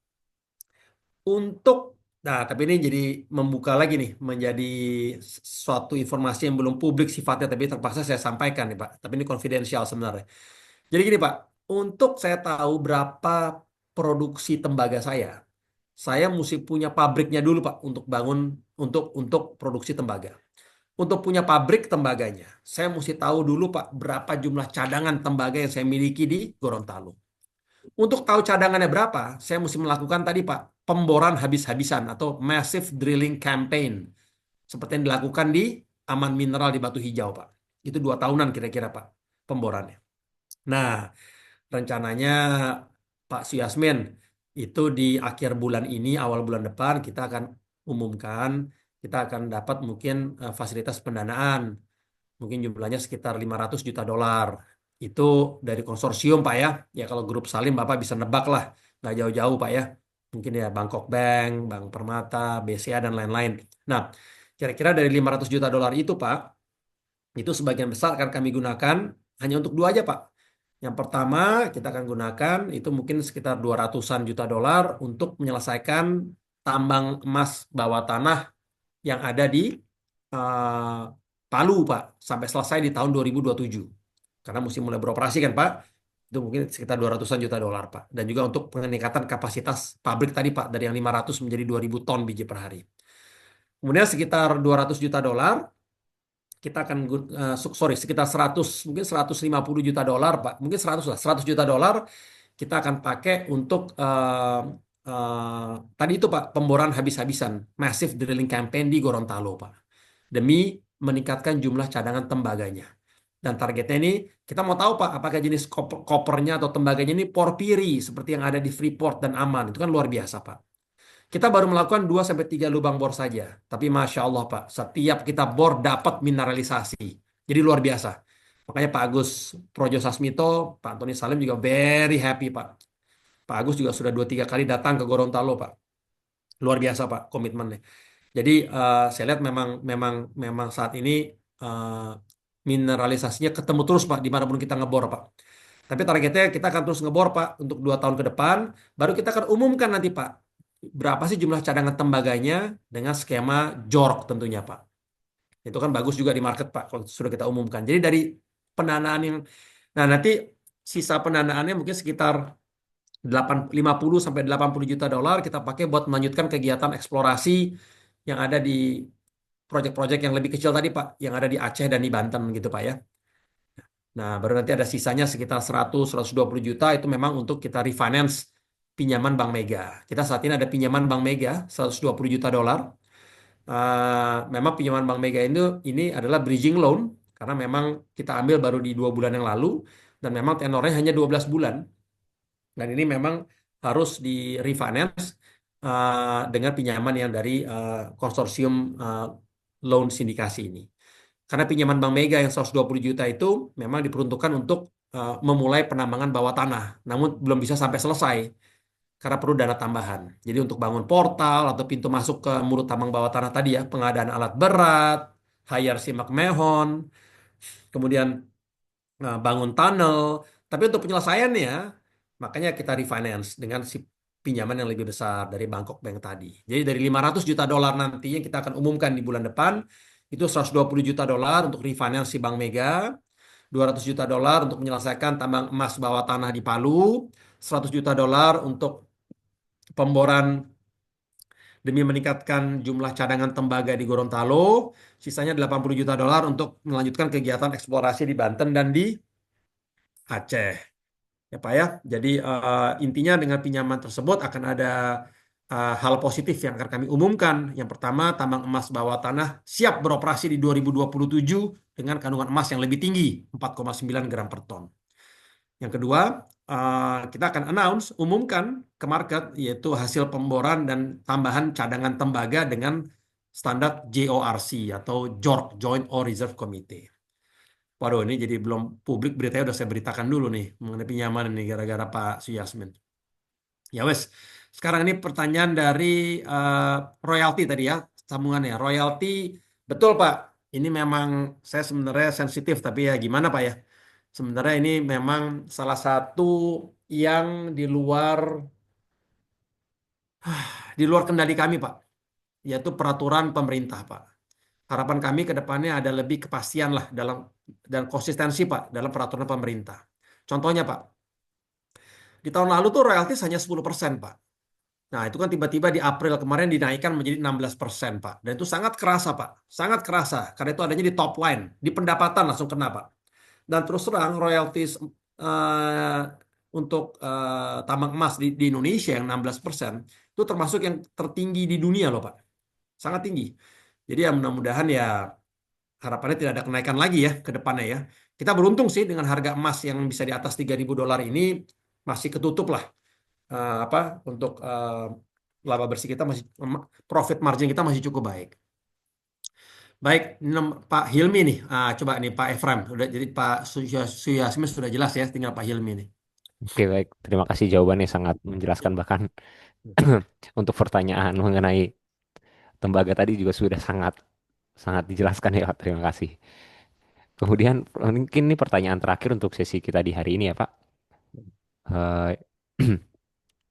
[SPEAKER 2] Untuk, nah tapi ini jadi membuka lagi nih, menjadi suatu informasi yang belum publik sifatnya, tapi terpaksa saya sampaikan nih Pak. Tapi ini konfidensial sebenarnya. Jadi gini Pak, untuk saya tahu berapa produksi tembaga saya mesti punya pabriknya dulu Pak untuk bangun untuk produksi tembaga. Untuk punya pabrik tembaganya, saya mesti tahu dulu Pak berapa jumlah cadangan tembaga yang saya miliki di Gorontalo. Untuk tahu cadangannya berapa, saya mesti melakukan tadi Pak, pemboran habis-habisan atau massive drilling campaign. Seperti yang dilakukan di Aman Mineral di Batu Hijau Pak. Itu 2 tahunan kira-kira Pak, pemborannya. Nah, rencananya Pak Suyasmin, itu di akhir bulan ini, awal bulan depan, kita akan umumkan, kita akan dapat mungkin fasilitas pendanaan. Mungkin jumlahnya sekitar 500 juta dolar. Itu dari konsorsium Pak ya. Ya kalau grup Salim Bapak bisa nebak lah. Nggak jauh-jauh Pak ya. Mungkin ya Bangkok Bank, Bank Permata, BCA dan lain-lain. Nah, kira-kira dari 500 juta dolar itu Pak, itu sebagian besar akan kami gunakan hanya untuk 2 aja Pak. Yang pertama kita akan gunakan itu mungkin sekitar 200-an juta dolar untuk menyelesaikan tambang emas bawah tanah yang ada di eh, Palu Pak sampai selesai di tahun 2027. Karena mesti mulai beroperasi kan Pak. Itu mungkin sekitar 200-an juta dolar Pak. Dan juga untuk peningkatan kapasitas pabrik tadi Pak dari yang 500 menjadi 2.000 ton biji per hari. Kemudian sekitar 200 juta dolar kita akan sekitar 100 mungkin 150 juta dolar Pak. Mungkin 100 lah, 100 juta dolar kita akan pakai untuk tadi itu Pak pemboran habis-habisan, massive drilling campaign di Gorontalo Pak. Demi meningkatkan jumlah cadangan tembaganya. Dan targetnya ini kita mau tahu Pak apakah jenis kopernya atau tembaganya ini porphyry seperti yang ada di Freeport dan Aman. Itu kan luar biasa Pak. Kita baru melakukan 2-3 lubang bor saja. Tapi Masya Allah Pak, setiap kita bor dapat mineralisasi. Jadi luar biasa. Makanya Pak Agus Projosasmito, Pak Antoni Salim juga very happy Pak. Pak Agus juga sudah 2-3 kali datang ke Gorontalo Pak. Luar biasa Pak komitmennya. Jadi saya lihat memang saat ini mineralisasinya ketemu terus Pak dimanapun kita ngebor Pak. Tapi targetnya kita akan terus ngebor Pak untuk 2 tahun ke depan. Baru kita akan umumkan nanti Pak berapa sih jumlah cadangan tembaganya dengan skema JORC tentunya Pak. Itu kan bagus juga di market Pak kalau sudah kita umumkan. Jadi dari pendanaan yang nanti sisa pendanaannya mungkin sekitar 50 sampai 80 juta dolar kita pakai buat melanjutkan kegiatan eksplorasi yang ada di proyek-proyek yang lebih kecil tadi Pak, yang ada di Aceh dan di Banten gitu Pak ya. Nah, baru nanti ada sisanya sekitar 100-120 juta itu memang untuk kita refinance pinjaman Bank Mega. Kita saat ini ada pinjaman Bank Mega 120 juta dolar. Memang pinjaman Bank Mega ini adalah bridging loan karena memang kita ambil baru di 2 bulan yang lalu dan memang tenornya hanya 12 bulan. Dan ini memang harus di refinance dengan pinjaman yang dari konsorsium loan sindikasi ini. Karena pinjaman Bank Mega yang 120 juta itu memang diperuntukkan untuk memulai penambangan bawah tanah. Namun belum bisa sampai selesai karena perlu dana tambahan. Jadi untuk bangun portal atau pintu masuk ke mulut tambang bawah tanah tadi ya, pengadaan alat berat, hire simak mehon, kemudian bangun tunnel. Tapi untuk penyelesaiannya, makanya kita refinance dengan si pinjaman yang lebih besar dari Bangkok Bank tadi. Jadi dari 500 juta dolar nanti yang kita akan umumkan di bulan depan, itu 120 juta dolar untuk refinance si Bank Mega, 200 juta dolar untuk menyelesaikan tambang emas bawah tanah di Palu, 100 juta dolar untuk pemboran demi meningkatkan jumlah cadangan tembaga di Gorontalo, sisanya 80 juta dolar untuk melanjutkan kegiatan eksplorasi di Banten dan di Aceh. Ya Pak ya, jadi intinya dengan pinjaman tersebut akan ada hal positif yang akan kami umumkan. Yang pertama, tambang emas bawah tanah siap beroperasi di 2027 dengan kandungan emas yang lebih tinggi, 4,9 gram per ton. Yang kedua, kita akan announce, umumkan ke market, yaitu hasil pemboran dan tambahan cadangan tembaga dengan standar JORC atau JORC, Joint All Reserve Committee. Waduh, ini jadi belum publik, beritanya udah saya beritakan dulu nih mengenai pinjaman ini gara-gara Pak Suyasmin. Ya wes, sekarang ini pertanyaan dari royalti tadi ya, sambungannya. Royalti, betul Pak. Ini memang saya sebenarnya sensitif, tapi ya gimana Pak ya? Sebenarnya ini memang salah satu yang di luar kendali kami Pak, yaitu peraturan pemerintah Pak. Harapan kami ke depannya ada lebih kepastian lah dalam dan konsistensi Pak dalam peraturan pemerintah. Contohnya Pak, di tahun lalu tuh royalti hanya 10% Pak. Nah, itu kan tiba-tiba di April kemarin dinaikkan menjadi 16% Pak. Dan itu sangat kerasa Pak. Sangat kerasa. Karena itu adanya di top line. Di pendapatan langsung kena Pak. Dan terus terang royalties untuk tambang emas di Indonesia yang 16% itu termasuk yang tertinggi di dunia loh Pak. Sangat tinggi. Jadi ya mudah-mudahan ya harapannya tidak ada kenaikan lagi ya ke depannya ya. Kita beruntung sih dengan harga emas yang bisa di atas $3.000 ini masih ketutup lah apa untuk laba bersih kita masih profit margin kita masih cukup baik. Baik, Pak Hilmi nih. Coba nih Pak Efrem. Udah jadi Pak Suyasmin sudah jelas ya, tinggal Pak Hilmi nih.
[SPEAKER 1] Oke, baik. Terima kasih jawabannya sangat menjelaskan, bahkan untuk pertanyaan mengenai tembaga tadi juga sudah sangat sangat dijelaskan ya, Pak. Terima kasih. Kemudian mungkin ini pertanyaan terakhir untuk sesi kita di hari ini ya, Pak. Eh,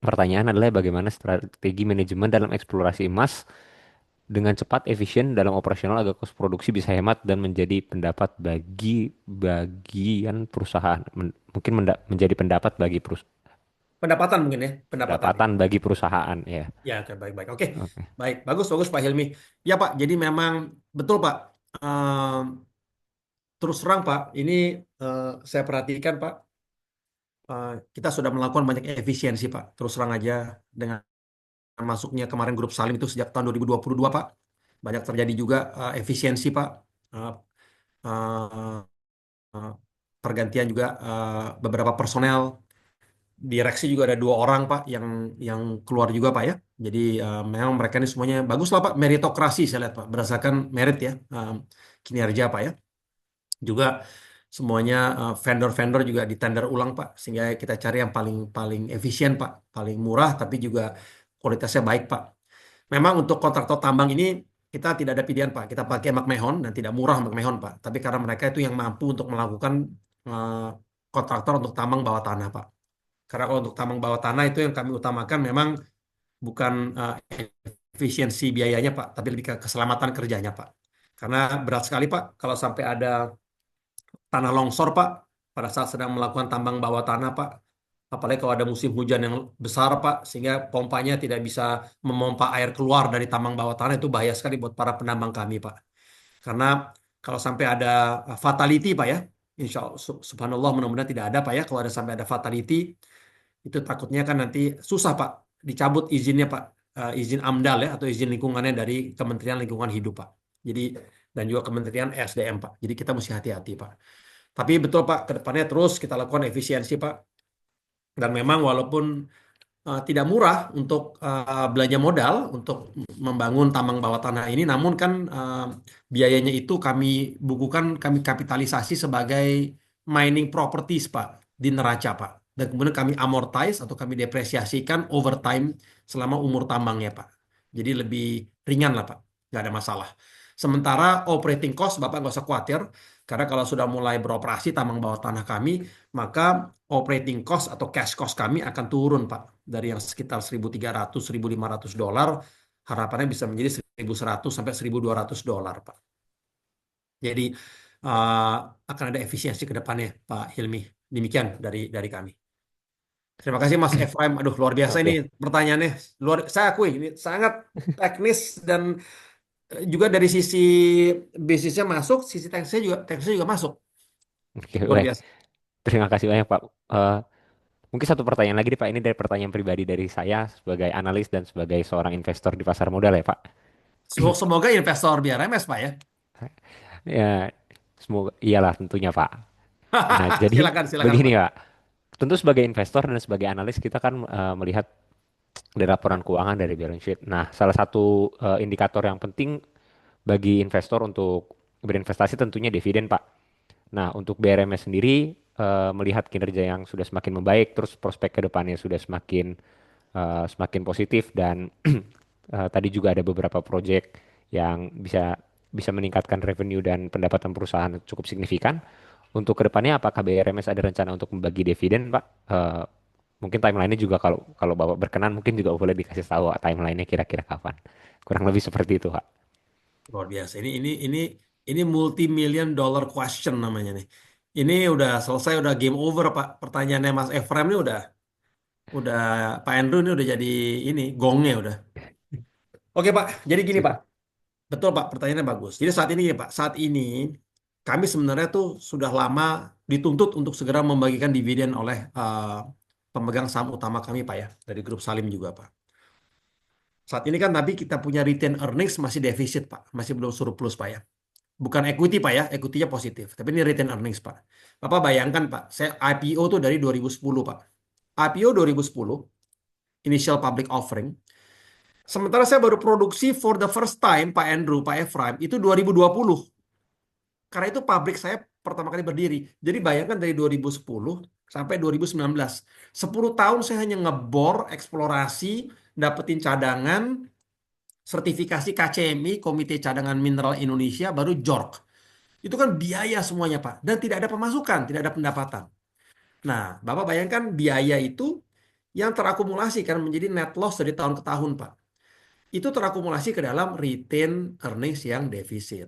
[SPEAKER 1] Pertanyaan adalah bagaimana strategi manajemen dalam eksplorasi emas dengan cepat, efisien dalam operasional agar kos produksi bisa hemat dan menjadi pendapat bagi bagian perusahaan. Mungkin menjadi pendapat bagi
[SPEAKER 2] Pendapatan mungkin ya, pendapatan ya.
[SPEAKER 1] pendapatan bagi perusahaan ya.
[SPEAKER 2] Ya, oke, baik-baik. Oke,
[SPEAKER 1] Oke.
[SPEAKER 2] baik, bagus, bagus Pak Hilmi. Ya Pak, jadi memang betul Pak. Ehm, Terus terang Pak, ini saya perhatikan Pak, kita sudah melakukan banyak efisiensi Pak. Terus terang aja dengan masuknya kemarin grup Salim itu sejak tahun 2022 Pak. Banyak terjadi juga efisiensi Pak. Eh, eh, eh, Pergantian juga beberapa personel. Direksi juga ada 2 orang Pak yang keluar juga Pak ya. Jadi memang mereka ini semuanya bagus lah Pak. Meritokrasi saya lihat Pak. Berdasarkan merit ya. Kinerja Pak ya. Juga semuanya vendor-vendor juga ditender ulang Pak. Sehingga kita cari yang paling paling efisien Pak. Paling murah tapi juga kualitasnya baik Pak. Memang untuk kontraktor tambang ini kita tidak ada pilihan Pak. Kita pakai McMahon dan tidak murah McMahon Pak. Tapi karena mereka itu yang mampu untuk melakukan eh, kontraktor untuk tambang bawah tanah Pak. Karena kalau untuk tambang bawah tanah itu yang kami utamakan memang bukan efisiensi biayanya Pak, tapi lebih ke keselamatan kerjanya Pak. Karena berat sekali Pak kalau sampai ada tanah longsor Pak pada saat sedang melakukan tambang bawah tanah Pak. Apalagi kalau ada musim hujan yang besar Pak, sehingga pompanya tidak bisa memompa air keluar dari tambang bawah tanah itu bahaya sekali buat para penambang kami Pak. Karena kalau sampai ada fatality Pak ya, insya Allah, subhanallah mudah-mudahan tidak ada Pak ya, kalau ada sampai ada fatality, itu takutnya kan nanti susah Pak, dicabut izinnya Pak, izin AMDAL ya, atau izin lingkungannya dari Kementerian Lingkungan Hidup Pak. Jadi, dan juga Kementerian SDM Pak. Jadi kita mesti hati-hati Pak. Tapi betul Pak, ke depannya terus kita lakukan efisiensi Pak. Dan memang walaupun tidak murah untuk belanja modal untuk membangun tambang bawah tanah ini, namun kan biayanya itu kami bukukan, kami kapitalisasi sebagai mining properties Pak di neraca Pak. Dan kemudian kami amortize atau kami depresiasikan over time selama umur tambangnya Pak. Jadi lebih ringan lah Pak, nggak ada masalah. Sementara operating cost Bapak nggak usah khawatir, karena kalau sudah mulai beroperasi tambang bawah tanah kami, maka operating cost atau cash cost kami akan turun, Pak. Dari yang sekitar 1.300, $1.500, harapannya bisa menjadi 1.100 sampai $1.200, Pak. Jadi uh, akan ada efisiensi ke depannya, Pak Hilmi. Demikian dari kami. Terima kasih Mas Efraim. Aduh, luar biasa ini
[SPEAKER 1] Oke.
[SPEAKER 2] pertanyaannya. Saya akui ini sangat teknis dan juga dari sisi bisnisnya masuk, sisi teknisnya juga masuk.
[SPEAKER 1] Oke,
[SPEAKER 2] Luar
[SPEAKER 1] baik.
[SPEAKER 2] biasa.
[SPEAKER 1] Terima kasih banyak, Pak. Mungkin satu pertanyaan lagi nih, Pak. Ini dari pertanyaan pribadi dari saya sebagai analis dan sebagai seorang investor di pasar modal ya, Pak.
[SPEAKER 2] Semoga investor biar RMS, Pak ya.
[SPEAKER 1] Ya, semoga iyalah tentunya, Pak. Nah, jadi
[SPEAKER 2] Silakan, silakan
[SPEAKER 1] begini,
[SPEAKER 2] Pak.
[SPEAKER 1] Pak. tentu sebagai investor dan sebagai analis kita kan melihat dari laporan keuangan dari balance sheet. Nah, salah satu indikator yang penting bagi investor untuk berinvestasi tentunya dividen, Pak. Nah, untuk BRMS sendiri melihat kinerja yang sudah semakin membaik, terus prospek ke depannya sudah semakin positif dan tadi juga ada beberapa proyek yang bisa bisa meningkatkan revenue dan pendapatan perusahaan cukup signifikan. Untuk kedepannya, apakah BRMS ada rencana untuk membagi dividen, Pak? Mungkin timelinenya juga kalau kalau Bapak berkenan mungkin juga boleh dikasih tahu timelinenya kira-kira kapan. Kurang lebih seperti itu, Pak.
[SPEAKER 2] Luar biasa. Ini multi million dollar question namanya nih. Ini udah selesai, udah game over Pak. Pertanyaannya Mas Efrem ini udah Pak Andrew ini udah jadi ini gongnya udah. Oke Pak, jadi gini Pak.
[SPEAKER 1] Siap.
[SPEAKER 2] Betul Pak, pertanyaannya bagus. Jadi saat ini gini, Pak, saat ini kami sebenarnya tuh sudah lama dituntut untuk segera membagikan dividen oleh pemegang saham utama kami Pak ya, dari grup Salim juga Pak. Saat ini kan tapi kita punya retain earnings masih defisit Pak, masih belum surplus Pak ya. Bukan equity Pak ya, equity-nya positif. Tapi ini retain earnings Pak. Bapak bayangkan Pak, saya IPO tuh dari 2010 Pak. IPO 2010, initial public offering. Sementara saya baru produksi for the first time Pak Andrew, Pak Efraim, itu 2020. Karena itu pabrik saya pertama kali berdiri. Jadi bayangkan dari 2010 sampai 2019. 10 tahun saya hanya ngebor, eksplorasi, dapetin cadangan, sertifikasi KCMI, Komite Cadangan Mineral Indonesia, baru JORC. Itu kan biaya semuanya, Pak. Dan tidak ada pemasukan, tidak ada pendapatan. Nah, Bapak bayangkan biaya itu yang terakumulasi kan menjadi net loss dari tahun ke tahun, Pak. Itu terakumulasi ke dalam retain earnings yang defisit.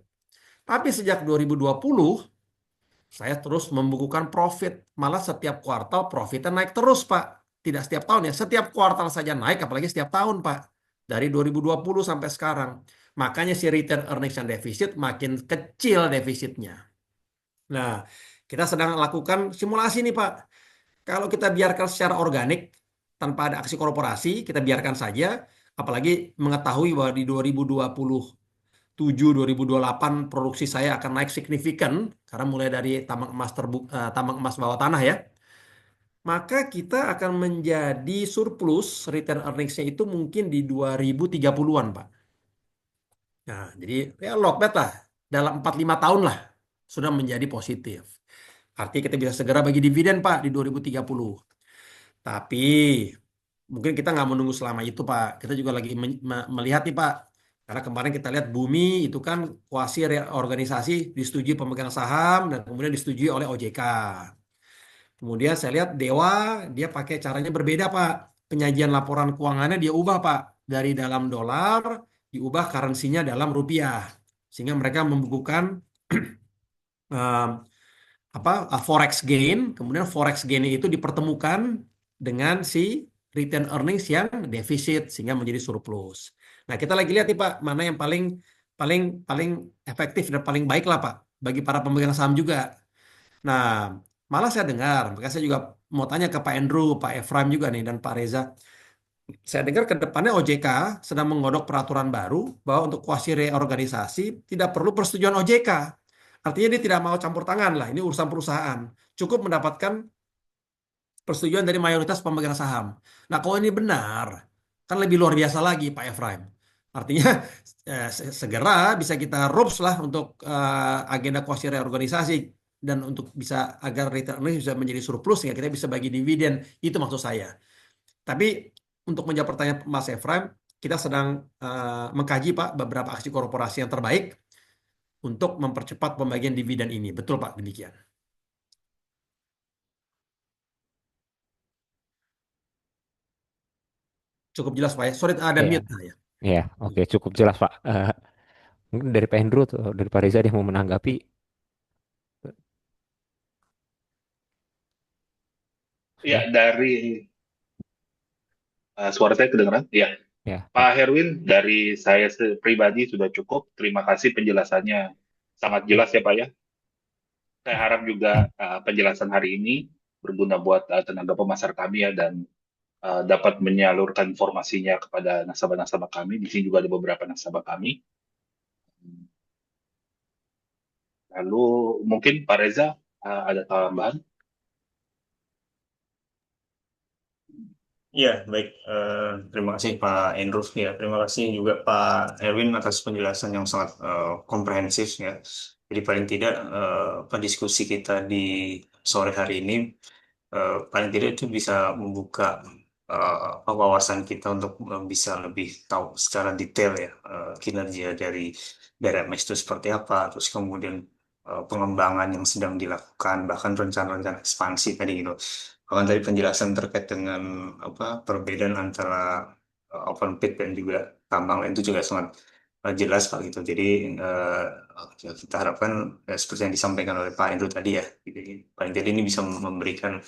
[SPEAKER 2] Tapi sejak 2020, saya terus membukukan profit. Malah setiap kuartal profitnya naik terus, Pak. Tidak setiap tahun ya, setiap kuartal saja naik, apalagi setiap tahun, Pak. Dari 2020 sampai sekarang. Makanya si return earnings yang defisit makin kecil defisitnya. Nah, kita sedang lakukan simulasi nih, Pak. Kalau kita biarkan secara organik, tanpa ada aksi korporasi, kita biarkan saja, apalagi mengetahui bahwa di 2027-2028 produksi saya akan naik signifikan, karena mulai dari tambang emas bawah tanah ya, maka kita akan menjadi surplus return earnings-nya itu mungkin di 2030-an, Pak. Nah, jadi ya lockback lah, dalam 4-5 tahun lah, sudah menjadi positif. Artinya kita bisa segera bagi dividen Pak di 2030. Tapi mungkin kita nggak menunggu selama itu Pak. Kita juga lagi melihat nih Pak. Karena kemarin kita lihat Bumi itu kan kuasi reorganisasi disetujui pemegang saham dan kemudian disetujui oleh OJK. Kemudian saya lihat Dewa dia pakai caranya berbeda Pak. Penyajian laporan keuangannya dia ubah Pak. Dari dalam dolar diubah currency-nya dalam rupiah. Sehingga mereka membukukan forex gain, kemudian forex gain itu dipertemukan dengan si return earnings yang defisit sehingga menjadi surplus. Nah, kita lagi lihat nih Pak, mana yang paling paling paling efektif dan paling baik lah Pak bagi para pemegang saham juga. Nah, malah saya dengar, makanya saya juga mau tanya ke Pak Andrew, Pak Efraim juga nih dan Pak Reza. Saya dengar ke depannya OJK sedang menggodok peraturan baru bahwa untuk kuasi reorganisasi tidak perlu persetujuan OJK. Artinya dia tidak mau campur tangan lah, ini urusan perusahaan. Cukup mendapatkan persetujuan dari mayoritas pemegang saham. Nah, kalau ini benar, kan lebih luar biasa lagi Pak Efraim. Artinya segera bisa kita rups lah untuk agenda kuasi reorganisasi dan untuk bisa agar return earnings bisa menjadi surplus sehingga kita bisa bagi dividen. Itu maksud saya. Tapi untuk menjawab pertanyaan Mas Efraim, kita sedang mengkaji Pak beberapa aksi korporasi yang terbaik untuk mempercepat pembagian dividen ini. Betul Pak, demikian. Cukup jelas Pak ya. Sorry ada
[SPEAKER 1] Iya,
[SPEAKER 2] mute ya.
[SPEAKER 1] iya, oke, cukup jelas, Pak. Mungkin dari Pak Hendro atau dari Pak Reza dia mau menanggapi.
[SPEAKER 5] Ya,
[SPEAKER 1] Sudah?
[SPEAKER 5] dari suara saya kedengeran? Ya,
[SPEAKER 1] Ya,
[SPEAKER 5] Pak
[SPEAKER 1] oke.
[SPEAKER 5] Herwin, dari saya pribadi sudah cukup. Terima kasih penjelasannya sangat jelas ya Pak ya. Saya harap juga penjelasan hari ini berguna buat tenaga pemasar kami ya dan dapat menyalurkan informasinya kepada nasabah-nasabah kami. Di sini juga ada beberapa nasabah kami. Lalu mungkin Pak Reza ada tambahan?
[SPEAKER 3] Iya, baik. Terima kasih Pak Andrew. Ya, terima kasih juga Pak Erwin atas penjelasan yang sangat komprehensif ya. Jadi paling tidak diskusi kita di sore hari ini paling tidak itu bisa membuka wawasan kita untuk bisa lebih tahu secara detail ya kinerja dari BRMS itu seperti apa, terus kemudian pengembangan yang sedang dilakukan, bahkan rencana-rencana ekspansi tadi gitu. Bahkan tadi penjelasan terkait dengan perbedaan antara open pit dan juga tambang lain itu juga sangat jelas Pak gitu. Jadi kita harapkan seperti yang disampaikan oleh Pak Andrew tadi ya. Jadi paling tidak ini bisa memberikan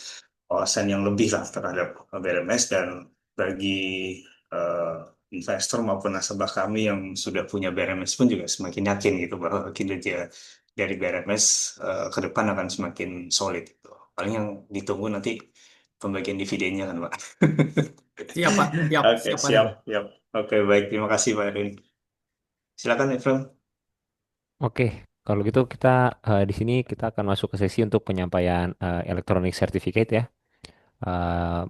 [SPEAKER 3] wawasan yang lebih lah terhadap BRMS dan bagi eh, investor maupun nasabah kami yang sudah punya BRMS pun juga semakin yakin gitu bahwa kinerja dari BRMS ke depan akan semakin solid gitu. Paling yang ditunggu nanti pembagian dividennya kan Pak.
[SPEAKER 2] Siap Pak, siap,
[SPEAKER 3] Oke,
[SPEAKER 2] siap Pak
[SPEAKER 3] siap,
[SPEAKER 2] Reza.
[SPEAKER 3] siap. Oke, baik. Terima kasih Pak Erwin. Silakan Efrem.
[SPEAKER 1] Oke, kalau gitu kita di sini kita akan masuk ke sesi untuk penyampaian electronic certificate ya.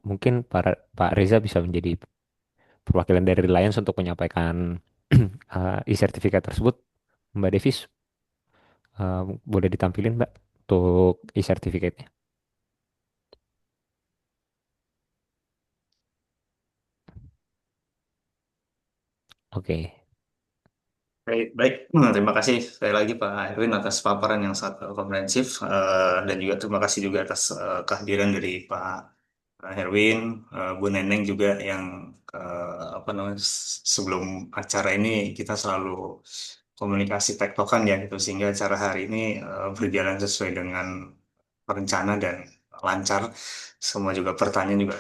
[SPEAKER 1] Mungkin Pak Reza bisa menjadi perwakilan dari Reliance untuk menyampaikan e-sertifikat tersebut. Mbak Devis, boleh ditampilin Mbak untuk e-sertifikatnya. Oke,
[SPEAKER 3] Baik, baik. Terima kasih sekali lagi Pak Erwin atas paparan yang sangat komprehensif dan juga terima kasih juga atas kehadiran dari Pak Herwin, Bu Neneng juga yang apa namanya sebelum acara ini kita selalu komunikasi tektokan ya gitu sehingga acara hari ini berjalan sesuai dengan rencana dan lancar. Semua juga pertanyaan juga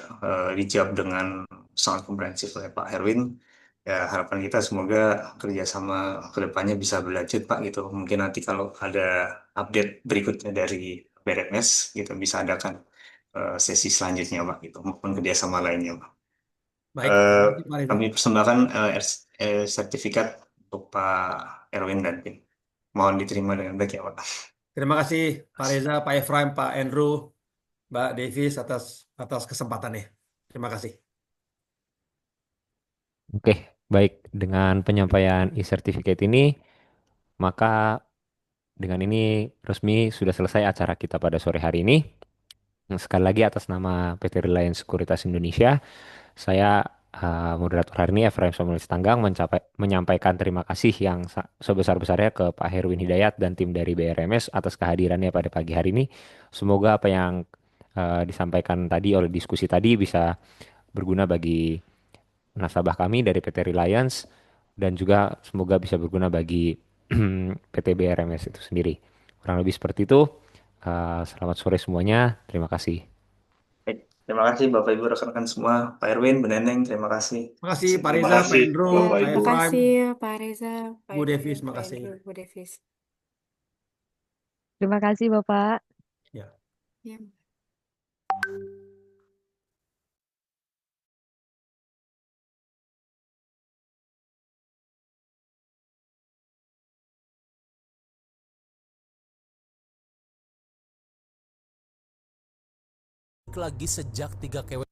[SPEAKER 3] dijawab dengan sangat komprehensif oleh Pak Herwin. Ya, harapan kita semoga kerjasama kedepannya bisa berlanjut Pak gitu. Mungkin nanti kalau ada update berikutnya dari BRMS kita bisa adakan sesi selanjutnya Pak gitu maupun kerjasama lainnya Pak.
[SPEAKER 2] Baik,
[SPEAKER 3] Eh,
[SPEAKER 2] terima kasih Pak Reza.
[SPEAKER 3] Kami persembahkan sertifikat untuk Pak Erwin dan tim. Mohon diterima dengan baik ya Pak.
[SPEAKER 2] Terima kasih Pak Reza, Pak Efraim, Pak Andrew, Mbak Davis atas atas kesempatannya. Terima kasih.
[SPEAKER 1] oke, baik. Dengan penyampaian e-sertifikat ini, maka dengan ini resmi sudah selesai acara kita pada sore hari ini. Sekali lagi atas nama PT Reliance Sekuritas Indonesia, saya moderator hari ini Efraim Samuel Tanggang menyampaikan terima kasih yang sebesar-besarnya ke Pak Herwin Hidayat dan tim dari BRMS atas kehadirannya pada pagi hari ini. Semoga apa yang disampaikan tadi oleh diskusi tadi bisa berguna bagi nasabah kami dari PT Reliance dan juga semoga bisa berguna bagi PT BRMS itu sendiri. Kurang lebih seperti itu. Selamat sore semuanya. Terima kasih.
[SPEAKER 3] Baik, terima kasih Bapak Ibu rekan-rekan semua, Pak Erwin, Bu Neneng, terima kasih.
[SPEAKER 2] Terima kasih Pak
[SPEAKER 5] Terima
[SPEAKER 2] Reza, Pak
[SPEAKER 5] kasih,
[SPEAKER 2] Andrew,
[SPEAKER 6] Ya,
[SPEAKER 5] Bapak
[SPEAKER 2] Pak
[SPEAKER 5] Ibu.
[SPEAKER 6] terima
[SPEAKER 2] Efraim,
[SPEAKER 6] kasih Pak Reza, Pak
[SPEAKER 2] Bu Davis,
[SPEAKER 6] Edwin,
[SPEAKER 2] terima
[SPEAKER 6] Pak
[SPEAKER 2] kasih.
[SPEAKER 6] Andrew, Bu Davis.
[SPEAKER 4] Terima kasih Bapak.
[SPEAKER 2] Ya.
[SPEAKER 6] Ya.
[SPEAKER 7] lagi sejak 3 KW